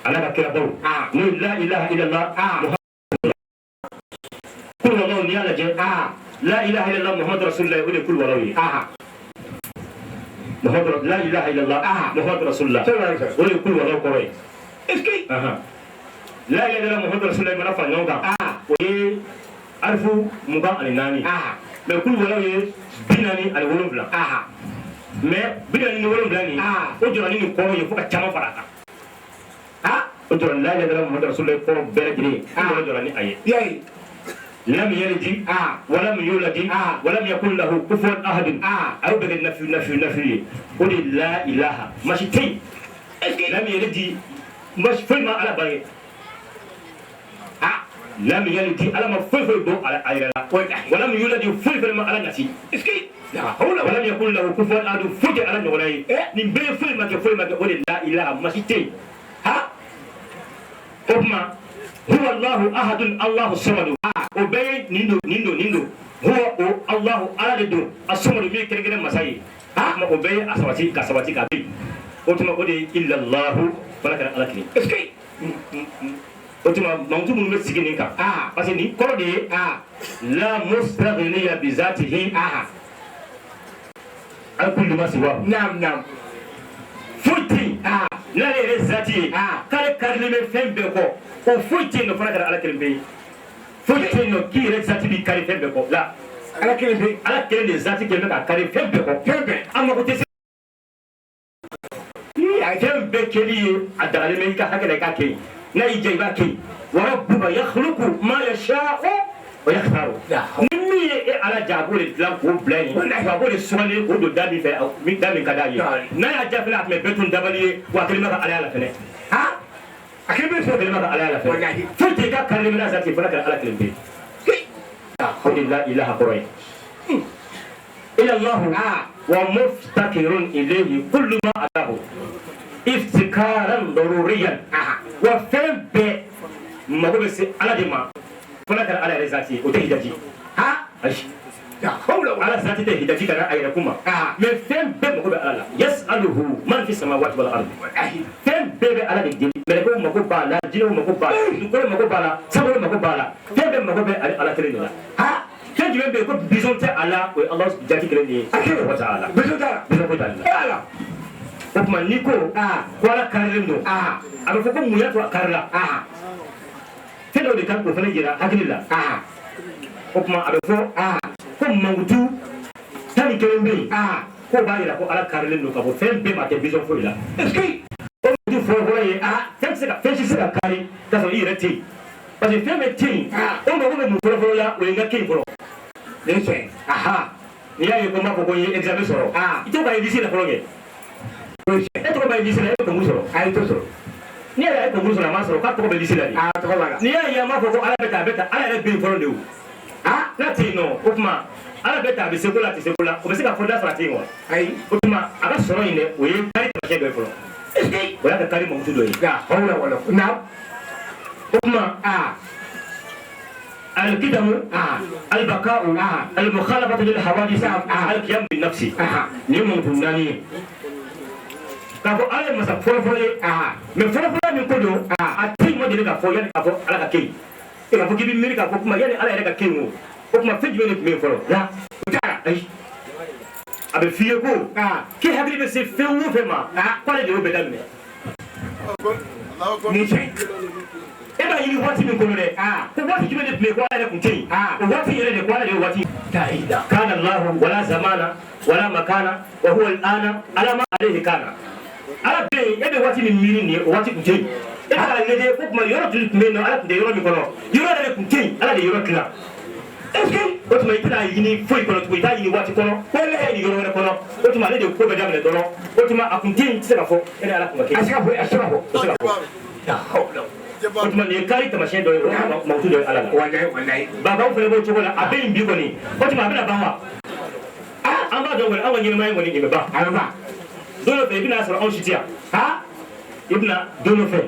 ala ka kira baw ni la ilaha illallah kul wallahu ni ala je la ilaha illallah muhammad rasulullah wa kul walawi muhammad la ilaha illallah muhammad rasulullah wa kul walaw ko eski la ilaha illallah muhammad rasulullah mana fa nyonga o ye arfu muga ani nani me kul walaw ye binani al wolofla me binani ni wolofla ni o jorani ni ko ye fuka chama faraka o joran la ilaha illallah muhammad rasulullah ko bere gidi ko jorani aye yayi لم يلد ولم يولد ولم يكن له كفوا احد او بغير نفي قل لا اله ماشي تي لم يلد مش فيما على باي لم يلد على ما في دو على ايرلا ولم يولد في ما على نسي اسكي لا حول ولم يكن له كفوا احد فوج على نوراي ني بي في ما قل لا اله ماشي تي ها اوما huwa Allahu ahadun Allahu samadu o bɛɛ ye nin don huwa o Allahu ala de don as-samadu min kɛrɛnkɛrɛn masa ye o bɛɛ ye a sabati ka sabati ka bi o tuma o de ye illallahu fana kɛra ala kelen est-ce que o tuma mamutu minnu bɛ sigi nin kan parce que nin kɔrɔ de ye la mustaghniya bi zatihi an kulli ma siwa naam foyi tɛ yen n'ale yɛrɛ zati ye k'ale karilen bɛ fɛn bɛɛ kɔ o foyi tɛ yen nɔ fana kɛra ala kelen bɛ ye foyi tɛ yen nɔ k'i yɛrɛ zati b'i kari fɛn bɛɛ kɔ la ala kelen de zati kelen bɛ ka kari fɛn bɛɛ kɔ fɛn bɛɛ an mako tɛ se fɛn bɛɛ kɛli ye a dagalen bɛ i ka hakɛ la i k'a kɛ yen n'a y'i diya i b'a kɛ yen wa rabbuka yakhluqu ma yasha'u wa yakhtaru ni min ye e ala ja a b'o de dilan k'o bila yen a b'o de sugandi k'o don da min fɛ da min ka d'a ye n'a y'a ja fɛnɛ a tun bɛ bɛɛ tun dabali ye wa a kelen bɛ ka ala la fɛnɛ a kelen bɛ kelen bɛ ka ala la fɛnɛ foyi tɛ i ka karilen bɛ n'a zati fana kɛra ala kelen bɛ o de la ilaha kɔrɔ ye ila allahu wa muftakirun ilayhi kullu ma atahu iftikaran daruriyan wa fɛn bɛɛ mago bɛ se ala de ma fana kɛra ala yɛrɛ zati ye o tɛ hidaji ayi ala zati tɛ hidaji kana a yɛrɛ kuma mais fɛn bɛɛ mago bɛ ala la yasaluhu man fi samawati wal ardi fɛn bɛɛ bɛ ala de deli mɛlɛkɛw mago b'a la jinɛw mago b'a la dugukolo mago b'a la sankolo mago b'a la fɛn bɛɛ mago bɛ ala kelen de la fɛn jumɛn bɛ yen ko bison tɛ a la o ye ala jati kelen de ye wa ta'ala bison ko t'ale la o tuma n'i ko ko ala karilen don a bɛ fɔ ko mun y'a to a karila fɛn dɔw de kan k'o fana jira hakili la o tuma a bɛ fɔ ko mankutu tan ni kelen bɛ yen k'o b'a jira ko ala karilen don ka bɔ fɛn bɛɛ ma kɛ bison foyi la est-ce que o mankutu fɔlɔfɔlɔ ye fɛn si se ka kari k'a sɔrɔ i yɛrɛ tɛ yen parce que fɛn bɛ tɛ yen o mago bɛ mun fɔlɔfɔlɔ la o ye n ka kɛ yen fɔlɔ ne fɛ n'i y'a ye ko n b'a fɔ ko n ye examen sɔrɔ i t'o ka édition la fɔlɔ kɛ e tɔgɔ bɛ édition la e bɛ concours sɔrɔ a ye to sɔrɔ n'i yɛrɛ ye concours sɔrɔ a ma sɔrɔ k'a tɔgɔ bɛ édition la de tɔgɔ b'a la n'i y'a ye an b'a fɔ ko ala bɛ tan a bɛ tan ala yɛrɛ bɛ yen fɔlɔ de o n'a tɛ yen nɔ o tuma ala bɛ tan a bɛ se ko la a tɛ se ko la o bɛ se ka fɔ da sɔrɔ a tɛ yen wa ayi o tuma a ka sɔrɔ yen dɛ o ye kari taamasiyɛn dɔ ye fɔlɔ o y'a ka kari mamutu dɔ ye o tuma القدم البقاء المخالفة للحوادث القيام بالنفس نيمون كناني كافو على مسا فولفولي من فولفولي من كودو أتي ما دليل كافو يعني كافو على كي كافو كيبي ميري كافو كما يعني على يرك كي مو كما فيج من فولو لا وتعالى أي أبي فيكو كي هبلي بس فيو فيما قال ديو بدمه نيشين e b'a ɲini waati min kɔnɔ dɛ ko waati jumɛn de tun bɛ yen ko ala yɛrɛ tun tɛ yen o waati yɛrɛ de ko ala de ye waati kana Allahu wala zamana wala makana wa huwa al-ana ala ma alayhi kana ala bɛ yen e bɛ waati min miiri nin ye o waati tun tɛ yen e bɛ k'a lajɛ ko tuma yɔrɔ tun bɛ yen nɔ ala tun tɛ yɔrɔ min kɔnɔ yɔrɔ yɛrɛ de tun tɛ yen ala de ye yɔrɔ dilan est-ce que o tuma i tɛna ɲini foyi kɔnɔ tugun i t'a ɲini waati kɔnɔ ko ne ye nin yɔrɔ wɛrɛ kɔnɔ o tuma ale de ko bɛ daminɛ dɔrɔn o tuma a tun tɛ yen i tɛ se ka fɔ e ni ala tun ka kɛ a se ka fɔ a se ka fɔ o se ka fɔ o tuma nin ye kari taamasiyɛn dɔ ye o mamutu dɔ ye ala la babaw fana b'o cogo la a bɛ yen bi kɔni o tuma a bɛna ban wa an b'a dɔn kɔni anw ka ɲɛnɛmaya kɔni nin bɛ ban a bɛ ban don dɔ fɛ i bɛna sɔrɔ anw si tɛ yan i bɛna don dɔ fɛ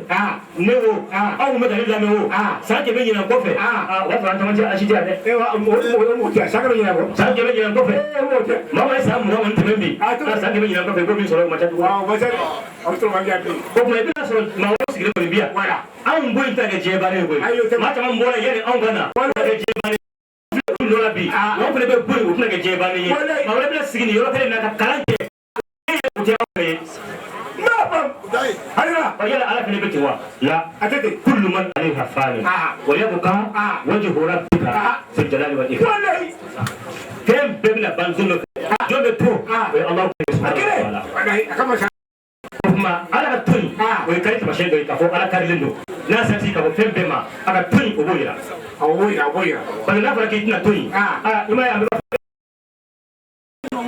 ne o anw bɛ ka ne lamɛn o san kɛmɛ ɲinan kɔfɛ o y'a sɔrɔ an caman tɛ an si tɛ yan dɛ san kɛmɛ ɲinan kɔ san kɛmɛ ɲinan kɔfɛ maa o ye san 20 kɔni tɛmɛ bi san kɛmɛ ɲinan kɔfɛ i b'o min sɔrɔ o ma ca tugun o tuma i bɛna sɔrɔ maa wɛrɛ sigilen kɔni bi yan anw bɔ in ta kɛ diɲɛ bannen ye koyi maa caman bɔra yanni anw ka na o tɛ kɛ diɲɛ bannen ye olu dɔ la bi anw fana bɛ bɔ yen o tɛna kɛ diɲɛ bannen ye maa wɛrɛ bɛna sigi nin yɔrɔ kelen na ka kalan kɛ o tɛ anw fɛ ye yala ala fana bɛ ten wa la kullu man alayha fani wa yabqa wajhu rabbika fil jalali wal ikram fɛn bɛɛ bɛna ban don dɔ fɛ jɔn bɛ to o ye Alahu subhanahu wa ta'ala o tuma ala ka to yen o ye kari taamasiyɛn dɔ ye k'a fɔ ala karilen don n'a sati ka bɔ fɛn bɛɛ ma a ka to yen o b'o yira parce que n'a fɔra k'i tɛna to yen i m'a ye a bɛ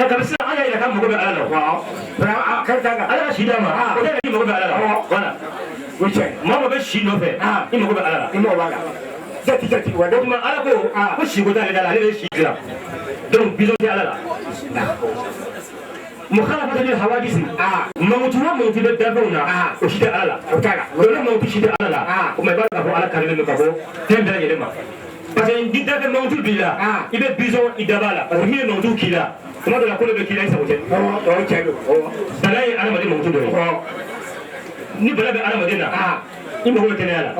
kabi sisan an y'a yira k'an mago bɛ ala la ala ka si d'a ma o tɛ k'i mago bɛ ala la voilà maa o bɛ si nɔfɛ i mago bɛ ala la o tuma ala ko si ko t'ale da la ale de ye si dilan donc bison tɛ ala la مخالفة للحوادث موت وموت بالدابونا وشيء على لا ولا موت شيء على لا وما يبغى كفو على كلمة كفو تهم بلا يلما parce que ndi dabe موت بلا ibe bison idabala parce que mi موت kila kuma da ko be kila isa wote balai ala madi موت do ni bala be ala madi na imba ko tene ala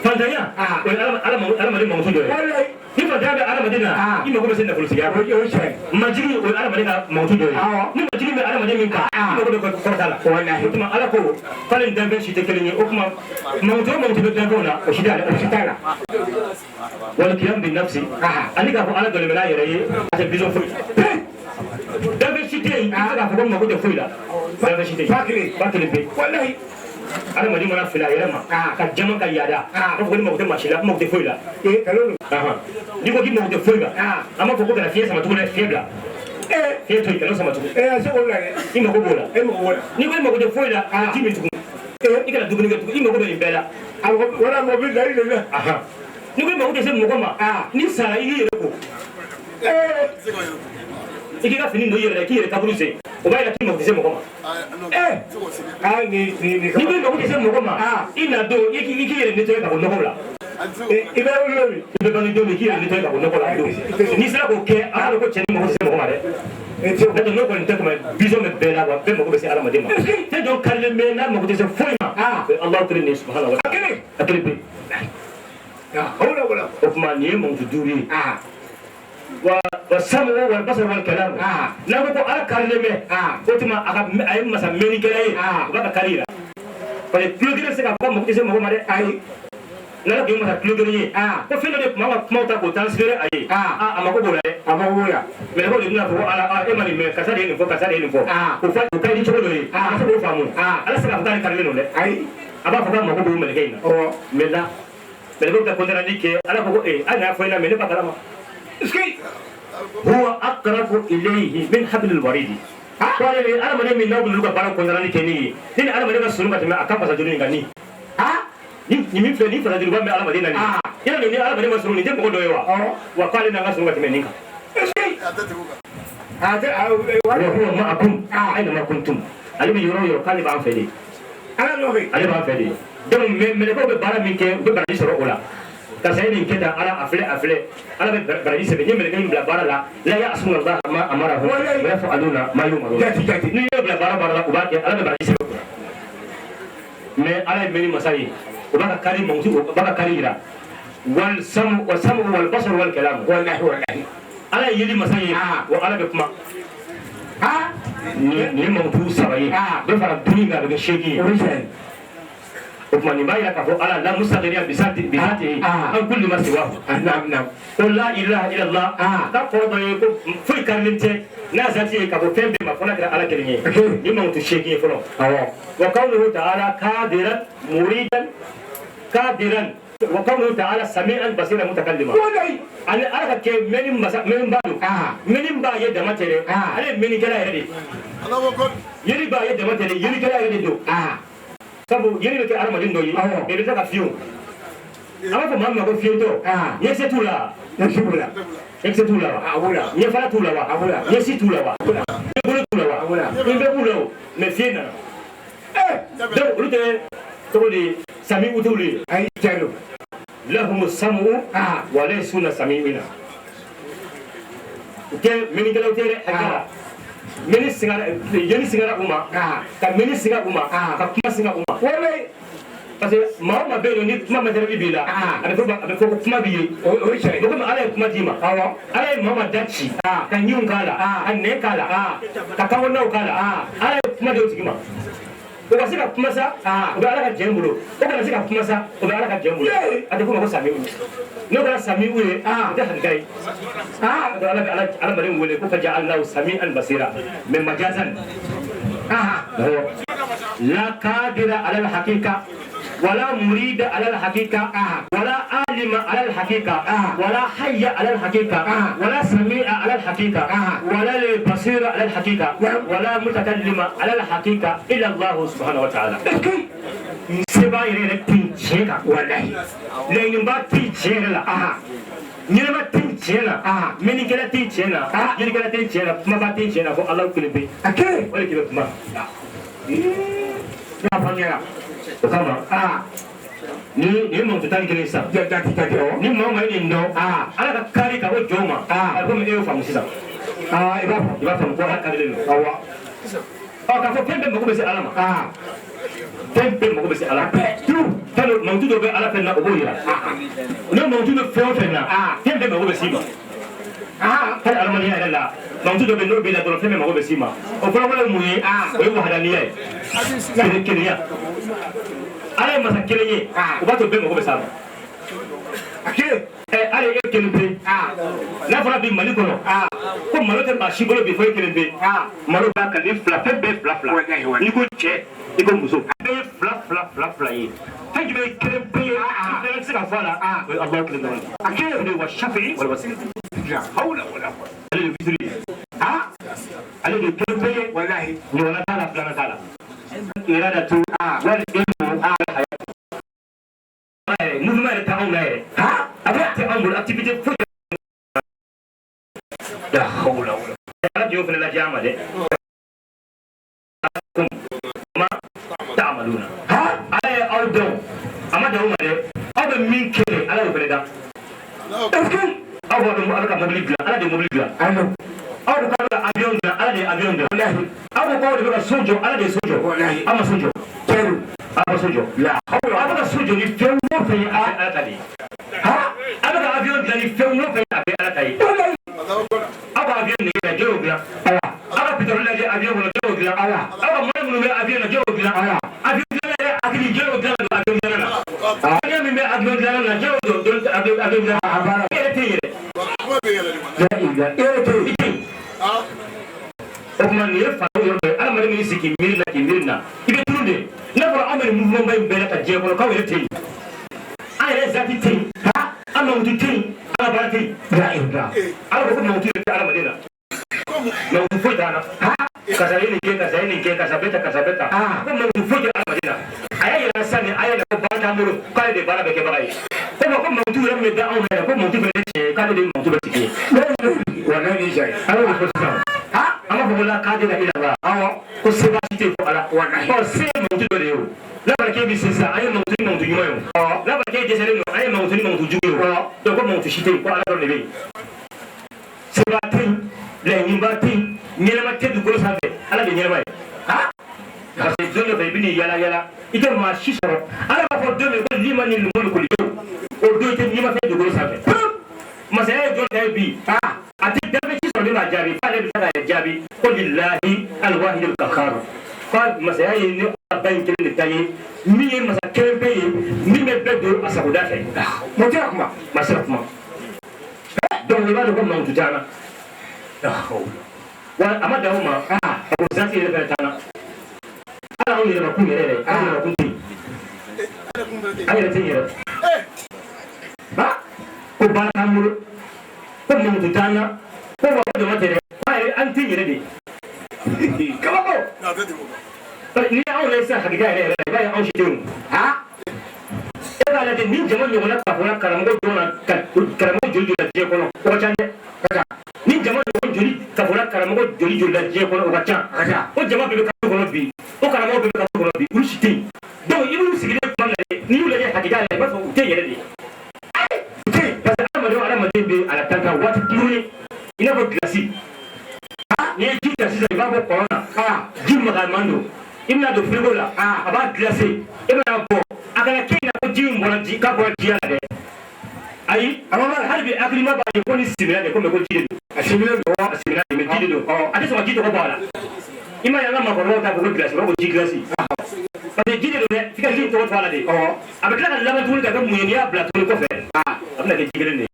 fantanya ala madi موت do ni fa dabe ala madi na imba ko be sen na fulsi ya majiri o ala madi na موت do ni majiri be ala madi min ka imba ko be ko tala wallahi tuma ala ko falen dabe shi te kelni o kuma موت be dabe na o shi dala o shi tala wala kiyam bin nafsi ani ka fo ala dole mena yere ate bison fo dabe shi te ka fo mo ko de fo ila dabe shi te fakile be wallahi ala madi mana fila yere ma ka jama ka yada ko ko mo ko machila mo ko fo ila kalolo ni ko ki mo ko fo ila ama fo ko na fiesa ma to le fiebla fiye to ikalo sama to so ko la ni mo ko bola ni ko mo ko fo ila ti mi tuku ikala duguni ga tuku ni mo ko be bela wala mo bi dari le ni ko mo ko se mo ko ma ni sara yi yere ko ikika fini no yere ki yere kaburu se o ba ila ki mo ko se mo ko ma ni ko mo ko se mo ko ma ina do iki yere ni to ka ko no ko la ibe ulomi ibe bani do mi ki yere ni to ka ko no ko la do ni sara ko ke ala ko cheni mo ko se mo ko ma de neto no ko nte ko ma bizo me bela wa be mo ko be se ala ma de ma te do kalle me na mo ko se foi ma Allah trini subhanahu wa ta'ala akili be wala kuma ni mo to duri والسمع والبصر والكلام لا بقول على كلمة قلت ما أي مثلا مني كلاي بقى كليرا فالكلودير سكاب ما ممكن يسمى ما ده أي لا لا مثلا كلودير ففين ده ما تقول تانسير أي أما بقول ده من هو اللي بنقول على إما اللي كسر ينفو وفاي وكاي دي شغله أنا سبب فهمون على سكاب ده كلمة ده أي أبا فهم ما بقول ملكينا ملا بقول ده كنا نيجي على بقول أنا فينا من بكرة هو أقرب إليه من حبل الوريد. قال لي أنا من نوب لوكا بارو كونراني كني. هنا أنا من سلوكا تما أكابا سجوني غني. نيم فلني فلادي لوبا أنا مدينة ني. يلا ني أنا من سلوني جم بقول دويوا. وقال لنا سلوكا تما نيكا. وهو معكم أينما كنتم. علم يرو قال لي بعفدي. أنا لوبي. أنا بعفدي. دم من لوكا بارا ميكي ببراني سروقلا. كسائر كذا على أفلى على برادي سبني من كين بلا بارا لا يأسون الله ما أمره ويفعلون ما يؤمرون نيجي بلا بارا كوبات على برادي سبني ما على مني مسائي وبقى كاري موسى وبقى كاريرا والسمع والبصر والكلام والله على يدي مسائي وعلى بكما ni موضوع سبعي بفرق الدنيا بقى وكما نبايا كفو على لا مستغنيا بذاته عن كل ما سواه نعم قل لا اله الا الله تقول يكون في كلمته نازاتي كفو فين بما فنك على كلمه يما تشيكي فلو وقوله تعالى قادرا مريدا قادرا وقوله تعالى سميعا بصيرا متكلما انا ارك من بعد من با يدمتري على من كلا يدي الله اكبر يري با يدمتري يري كلا يدي دو sabu yeni be ke armadin do yi be be ka fiyo ama ko mamma ko fiyo to yese tula awula ye fala tula wa awula yesi tula wa ye bulu tula wa awula be bulu me fiena do rute to di sami utuli ay jalo lahum samu wa laysuna samiina ke meni galaw tere hakala meni singara uma ka meni singa uma ka kuma singa uma wala parce que ma be ni kuma ma dara bibila abe ko kuma biye o shari ko ma ala kuma dima ala ma dachi ka nyun kala anne kala ka kawo naw kala ala kuma de tigima o ka sika kuma sa o be ala ka jembulo o ka sika kuma sa o be ala ka jembulo ade ko ma ko sami no ka sami uye da hangai ala bare wole ko faja Allah sami'an basira min majazan la qadira ala al-haqiqa ولا مريد على الحقيقة ولا عالم على الحقيقة ولا حي على الحقيقة ولا سميع على الحقيقة ولا بصير على الحقيقة ولا متكلم على الحقيقة إلا الله سبحانه وتعالى seba yɛrɛ tin tiɲɛ kan walahi laɲiniba tin tiɲɛ la ɲɛnɛma tin tiɲɛ na mɛnnikɛla tin tiɲɛ na yirikɛla tin tiɲɛ na kumaba tin tiɲɛ na fo Alahu kelen pe a kɛ o de k'i bɛ kuma n'a faamuyara o kama ni ye mɔmuso tan ni kelen sisan ni maa o maa ye nin dɔn Ala ka kari ka bɔ jɔn ma a komi e y'o faamu sisan i b'a faamu ko Ala karilen don awɔ k'a fɔ fɛn bɛɛ mago bɛ se Ala ma fɛn bɛɛ mago bɛ se Ala mantu dɔ bɛ Ala fɛn na o b'o yira ni mantu bɛ fɛn o fɛn na fɛn bɛɛ mago bɛ s'i ma hali adamadenya yɛrɛ la mantu dɔ bɛ n'o b'i la dɔrɔn fɛn bɛɛ mago bɛ s'i ma o fɔlɔ-fɔlɔ ye mun ye o ye wahadaniya ye kelenya Ala ye masa kelen ye o b'a to bɛɛ mago bɛ s'a ma hali e kelen pe n'a fɔra bi Mali kɔnɔ ko malo tɛ maa si bolo bi fɔ e kelen pe malo b'a kan ni fila fɛn bɛɛ fila n'i ko cɛ i ko muso a bɛɛ ye fila ye fɛn jumɛn ye kelen pe ye i bɛɛ tɛ se ka fɔ a la o ye Alahu kelen dɔrɔn a kelen o de ye wa safi wala wa sigi ale de fitiri ye ale de kelen pe ye walahi ɲɔgɔnna t'a la filanan t'a la yɛrɛ da to wali e mo mouvement yɛrɛ t'anw na yɛrɛ a bɛ tɛ anw bolo activité foyi tɛ la hawla wala Ala de y'o fana lajɛ an ma dɛ ma ta'maluna Ala ye aw dɔn a ma dan o ma dɛ aw bɛ min kɛ Ala y'o fana dan aw b'a dɔn Ala ka mobili dilan Ala de ye mobili dilan aw de ko aw bɛ ka avion dilan Ala de ye avion dilan aw ko aw de bɛ ka so jɔ Ala de ye so jɔ aw ma so jɔ aw ma so jɔ aw bɛ ka so jɔ ni fɛn o fɛn ye Ala ta de ye aw bɛ ka avion dilan ni fɛn o fɛn ye a bɛ Ala ta ye aw ka avion nɛgɛ la jɛ y'o dilan aw ka pétrole lajɛ avion kɔnɔ jɛ y'o dilan aw ka moyen minnu bɛ avion na jɛ y'o dilan avion dilan yɛrɛ hakili jɛ y'o dilan don avion dilan na avion min bɛ avion dilan na jɛ y'o don avion dilan na e yɛrɛ tɛ yen yɛrɛ o tuma nin ye faro yɔrɔ dɔ ye adamaden min sigi k'i miiri na i bɛ turu de n'a fɔra anw bɛ nin mouvement ba in bɛɛ la ka diɲɛ kɔnɔ k'aw yɛrɛ tɛ yen an yɛrɛ zati tɛ yen an mamutu tɛ yen an ka baara tɛ yen Ala ko mamutu yɛrɛ tɛ adamaden na mamutu foyi t'an na karisa ye nin kɛ karisa ye nin kɛ karisa bɛ ta ko mamutu foyi tɛ adamaden na a y'a yɛrɛ sisan a y'a yɛrɛ ko baara t'an bolo k'ale de baara bɛ kɛbaga ye ko mamutu yɛrɛ min bɛ da anw na yɛrɛ ko mamutu fana ye tiɲɛ ye k'ale de ye mamutu bɛ sigi ye walahi ni ja ye Ala y'o fɔ sisan an b'a fɔ ko la k'ale ka ila la ko sebaasi tɛ fɔ Ala se ye mamutu dɔ de ye o n'a fɔra k'e bɛ se sisan an ye mamutu ni mamutu ɲuman ye o n'a fɔra k'e dɛsɛlen don an ye mamutu ni mamutu jugu ye o donc ko mamutu si tɛ yen ko Ala dɔrɔn de bɛ yen seba tɛ yen laɲiniba tɛ yen ɲɛnɛma tɛ dugukolo sanfɛ Ala de ye ɲɛnɛma ye parce que don dɔ fɛ i bɛ n'i yala yala i tɛ maa si sɔrɔ Ala b'a fɔ don min ko limani lumul o don i tɛ n'i ma fɛn dugukolo sanfɛ masaya ye jɔn ta ye bi a tɛ dabe ci sɔrɔ min b'a jaabi f'ale bɛ se k'a yɛrɛ jaabi ko lillahi alwahidul qahhar ko masaya ye ne ba in kelen de ta ye min ye masa kelen pe ye min bɛ bɛɛ don a sagoda fɛ mo tɛ kuma ma se ka kuma donc i b'a dɔn ko mamutu t'an na wa a ma dan o ma a ko zanti yɛrɛ fɛnɛ t'an na Ala anw yɛrɛmakun yɛrɛ an yɛrɛmakun tɛ yen an yɛrɛ tɛ yen yɛrɛ ko baara t'an bolo ko mamutu t'an na ko wa ko jama tɛ dɛ an tɛ yɛrɛ de kabako ni anw yɛrɛ sisan hakilina yɛrɛ yɛrɛ i b'a ye anw si tɛ yen e b'a lajɛ ni jama ɲɔgɔnna k'a fɔ karamɔgɔ dɔn na karamɔgɔ joli la diɲɛ kɔnɔ o ka ca dɛ ni jama ɲɔgɔn joli k'a fɔ karamɔgɔ joli la diɲɛ kɔnɔ o ka ca o jama bɛɛ bɛ kalo kɔnɔ bi o karamɔgɔ bɛɛ bɛ kalo kɔnɔ bi olu si tɛ yen donc i b'u sigilen tuma min na dɛ n'i y'u lajɛ hakilina la i b'a fɔ u tɛ yɛrɛ de parce que adamaden bɛ a la tan kan waati kunkurunin i n'a fɔ gilasi n'i ye ji ta sisan i b'a bɔ kɔlɔn na ji magaman don i bɛna don frigo la a b'a glacé i bɛna bɔ a kana kɛ i n'a fɔ ji min bɔra ji k'a bɔra jiya la dɛ ayi hali bi hakilima b'a ye ko ni simina de ko mɛ ko ji de don a simina don a simina de mɛ ji de don a tɛ sɔn ka ji tɔgɔ bɔ a la i ma ye an ka maakɔrɔbaw t'a fɔ ko glacé u b'a fɔ ji glacé parce que ji de don dɛ f'i ka ji tɔgɔ fɔ a la de a bɛ tila ka laban tuguni ka kɛ mun ye n'i y'a bila tuguni kɔfɛ a bɛna kɛ ji kelen de ye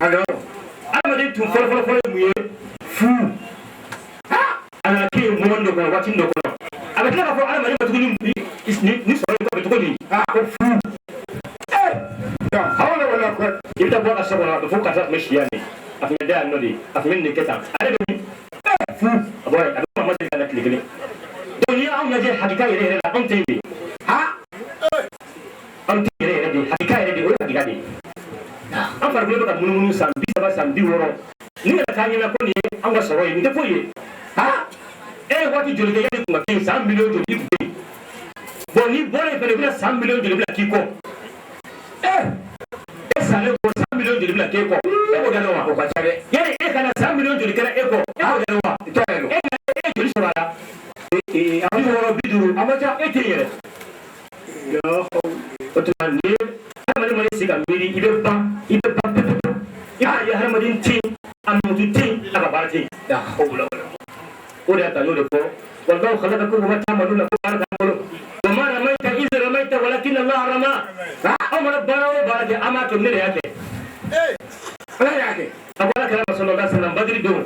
adamaden tun fɔlɔ ye mun ye fu a nana kɛ yen moment dɔ kɔnɔ waati dɔ kɔnɔ a bɛ tila ka fɔ adamaden ma tuguni ni sɔrɔ in kɔfɛ cogo di ko fu hawla wala quwwata i bɛ taa bɔ a ka so kɔnɔ a bɛ fɔ karisa tun bɛ si yan de a tun bɛ da yan nɔ de a tun bɛ nin kɛ tan ale bɛ min fu a bɔra yen a bɛ kuma ma deli ka na tile kelen donc n'i y'anw lajɛ hakika yɛrɛ yɛrɛ la anw tɛ yen de bolo ka munumunu san 30 san 60 ni ka taa ɲɛna ko nin ye an ka sɔrɔ ye nin tɛ foyi ye ha waati joli kɛ yanni kun ka kɛ san miliyɔn joli kun bɛ yen bon ni bɔra yen fɛnɛ i bɛna san miliyɔn joli bila k'i kɔ e salen ko san miliyɔn joli bila k'e kɔ e k'o kɛ wa o ka ca dɛ yanni e kana san miliyɔn joli kɛra e kɔ e k'o kɛ wa e joli sɔrɔ a la 60 50 a ma ca e tɛ yɛrɛ o tuma ni hadamaden mana sigi ka miiri i bɛ ban pewu i b'a ye hadamaden tɛ yen a mutu tɛ yen a ka baara tɛ yen o de y'a ta y'o de fɔ wallahu khalaqakum wa ma ta'maluna ko baara t'an bolo wa ma ramaita iz ramaita walakinna Allah rama aw mana baara o baara kɛ an b'a kɛ ne de y'a kɛ ala y'a kɛ a bɔra kɛra sallallahu alaihi wasallam badiri don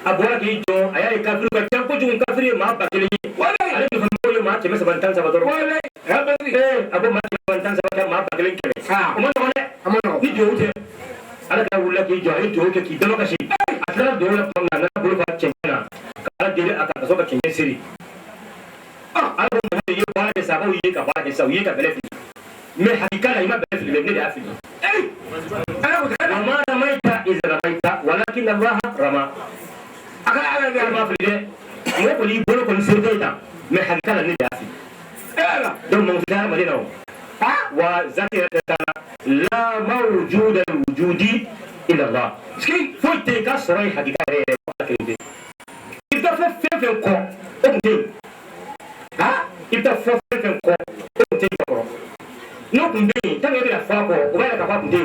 a bɔra k'i jɔ a y'a ye kafiri ka ca kojugu kafiri ye maa 1000 ye ale de fana ye maa 313 dɔrɔn a ko maa 313 kɛ maa 1000 kɛmɛ o ma nɔgɔn dɛ ni jɔw tɛ ala ka wulila k'i jɔ a ye jɔw kɛ k'i dama kasi a tilala jɔw la tuma min na a nana bolo fa cɛncɛn na k'ala deli a kan ka sɔrɔ ka cɛncɛn siri ala ko Muhamadu ye baara kɛ sa u ye ka baara kɛ sa u ye ka bɛlɛ fili mais hakika la i ma bɛlɛ fili ne de y'a fili wa ma ramaita iz ramaita walakinna Allah rama a ka ala de ma fili dɛ mɔgɔ kɔni y'i bolo kɔni siri ta mais hakika la ne de y'a fili donc mɔgɔ fili hadamaden na o wa zati yɛrɛ tɛ la mawjuda wujudi illa Allah foyi tɛ yen k'a sɔrɔ yen hakika yɛrɛ yɛrɛ ala kelen tɛ i bɛ taa fɔ fɛn fɛn kɔ o tun tɛ yen i bɛ taa fɔ fɛn fɛn kɔ o tun tɛ yen kɔrɔ n'o tun bɛ yen tant que e bɛna fɔ a kɔ o b'a yɛrɛ k'a fɔ a tun tɛ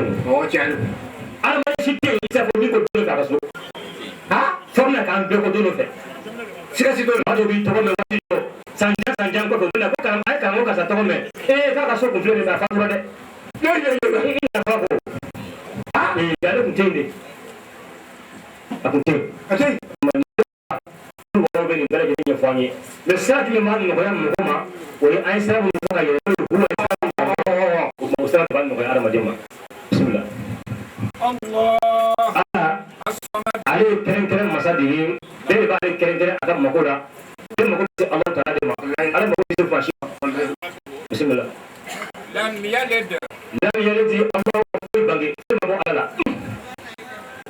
yen adamaden si tɛ yen i tɛ se fɔ min ko don fɛ a ka so fɔ bɛna k'an bɛɛ ko don fɛ sikasi dɔ la dɔ b'i tɔgɔ mɛn waati dɔ sanjan kɔfɛ u bɛna ko karamɔgɔ a ye karamɔgɔ karisa tɔgɔ mɛn k'a ka so kun filɛ nin fɛ a fatura dɛ i nafa ko ale tun tɛ yen de a tun tɛ yen mɔgɔw bɛ nin bɛɛ lajɛlen ɲɛfɔ an ye mais sira jumɛn b'a nɔgɔya mɔgɔ ma o ye an ye sira minnu fɔ ka yɛlɛ n'o ye o sira de b'a nɔgɔya adamaden ma bisimila ale ye kɛrɛnkɛrɛn masa de ye bɛɛ de b'ale kɛrɛnkɛrɛn a ka mago la bɛɛ mago bɛ se Alahu Taala de ma ale mago bɛ se maa si ma bisimila lam yalid Alahu foyi bange foyi ma bɔ ala la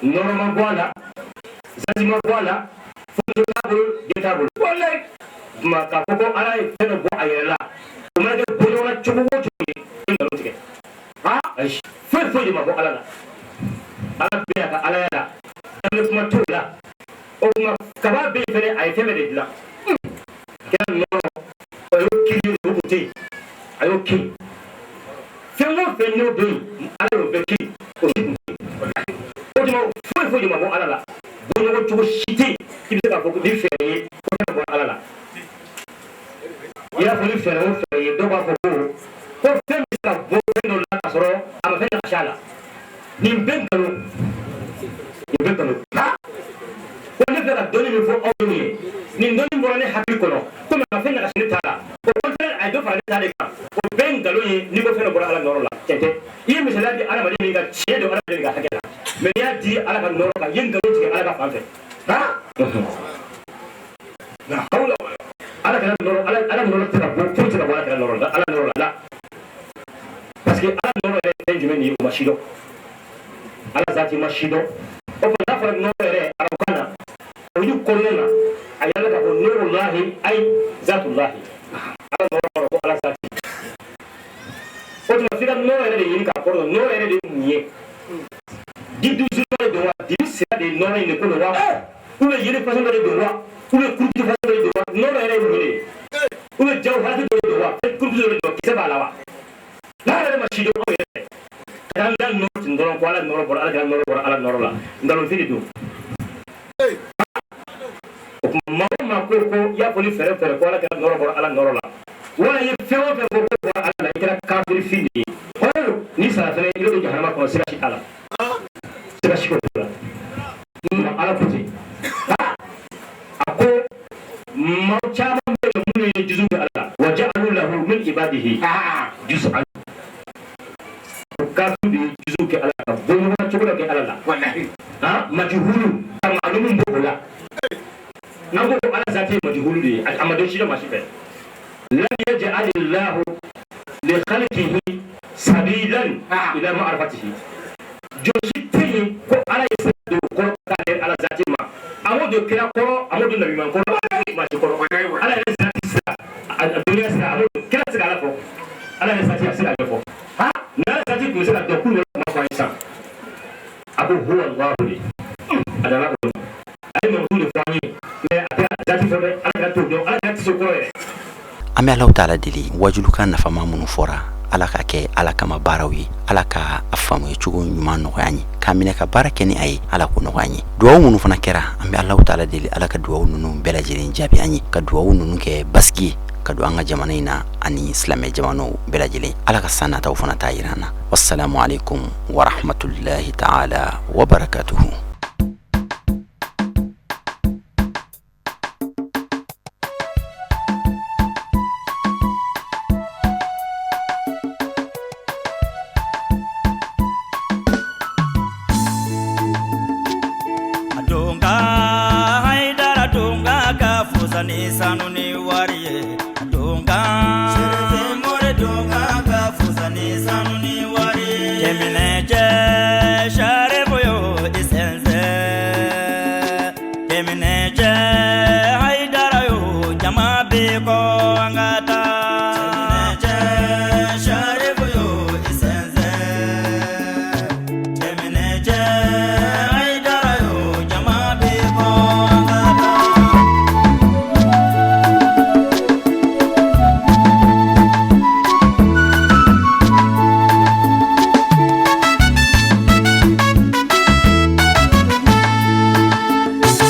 nɔrɔ ma bɔ a la zati ma bɔ a la foyi t'a bolo den t'a bolo tuma k'a fɔ ko ala ye fɛn dɔ bɔ a yɛrɛ la o mana kɛ boɲɔgɔnna cogo o cogo ye e nkalon tigɛ ayi foyi de ma bɔ ala la ala bɛ a ka alaya la daminɛ kuma t'o la o tuma kaba bɛ yen fɛnɛ a ye fɛn bɛɛ de dilan a kɛra nɔrɔ a y'o kiri o tun tɛ yen a y'o kiri fɛn o fɛn n'o bɛ yen ala y'o bɛɛ kiri o si tun tɛ yen o tuma foyi de ma bɔ ala la boɲɔgɔn cogo si tɛ yen i bɛ se k'a fɔ ko ni fɛɛrɛ ye ko fɛn bɔ ala la i y'a fɔ ni fɛɛrɛ o fɛɛrɛ ye dɔw b'a fɔ ko fɛn bɛ se ka bɔ fɛn dɔ la k'a sɔrɔ a ma fɛn nasi a la nin bɛ nkalon ko ne fɛ ka dɔnni min fɔ aw ye nin dɔnni bɔra ne hakili kɔnɔ komi a ma fɛn nasi ne t'a la o kɔntɛrɛ a ye dɔ fara ne t'ale kan o bɛɛ nkalon ye n'i ko fɛn dɔ bɔra ala nɔrɔ la tiɲɛ tɛ i ye misaliya di adamaden min ka tiɲɛ don adamaden ka hakɛ la mais n'i y'a di ala ka nɔrɔ kan i ye nkalon tigɛ ala ka fan fɛ ala kana nɔrɔ ala nɔrɔ tɛ ka bɔ foyi tɛ ka bɔ ala kana nɔrɔ la ala nɔrɔ la parce que ala nɔrɔ yɛrɛ fɛn jumɛn de ye o ma si dɔn ala zati ma si dɔn o fana n'a fɔra nɔrɔ yɛrɛ arabukan na o y'u kɔnɔna na a yɛrɛ ka fɔ nurulahi ayi zatulahi ala nɔrɔ kɔrɔ ko ala zati o tuma f'i ka nɔrɔ yɛrɛ de ɲini k'a kɔrɔ dɔn nɔrɔ yɛrɛ de ye mun ye di dusu dɔ de don wa di sira de ye nɔrɔ in de ko don wa ou bien yiri façon dɔ de don wa ou bien kuruti façon dɔ de don wa nɔrɔ yɛrɛ ye mun ye ou bien jaw hakili dɔ de don wa kuruti dɔ de don kisɛ b'a la wa n'a yɛrɛ ma si dɔn aw yɛrɛ ka taa nɔrɔ ten dɔrɔn ko ala nɔrɔ bɔra ala kana nɔrɔ bɔra ala nɔrɔ la nkalonfin de don o tuma maa o maa ko i y'a fɔ ni fɛɛrɛ fɛɛrɛ ko ala kana nɔrɔ bɔra ala nɔrɔ la wala ye fɛn o fɛn ko bɔra ala la i kɛra kafirifin de ye n'i sara fɛnɛ i bɛ don jahanama kɔnɔ siga si t'a la siga si k'o la ala ko ten a ko maa caman bɛ yen minnu ye juzu kɛ ala la wa ja'alu lahu min ibadihi juz'an kafir de ye juzu kɛ ala la boɲɔgɔn cogo dɔ kɛ ala la majhulu ka maalumu bɔ o la n'an ko ala zati ye majhulu de ye a ma dɔn si dɔ ma si fɛ lam yaj'al Allahu li khalqihi sabilan ila ma'rifatihi josi teni ko ala yese do koro kale ala zatima amodo kira koro amodo nabi man koro ma ci koro ala yese zati sa dunya sa amodo kira sa ala fo ala yese zati sa ala fo ha na zati ko sa do kulu ma fa isa abu huwa allah li adala ko ay mo kulu fani me ata zati fo ala to do ala zati so ko ame Allah taala deli wajulukan nafa mamunu fora ala ka ke ala kama barawi ala ka afamu e chugo nyuma no yanyi kamine ka barake ni ay ala ko no yanyi duwa munu fana kera ame Allah taala deli ala ka duwa nunu bela jirin jabi anyi ka duwa nunu ke baski ka duwa nga jamana ina ani islame jamano bela jirin ala ka sana ta ufana tayirana wassalamu alaikum wa rahmatullahi ta'ala wa barakatuhu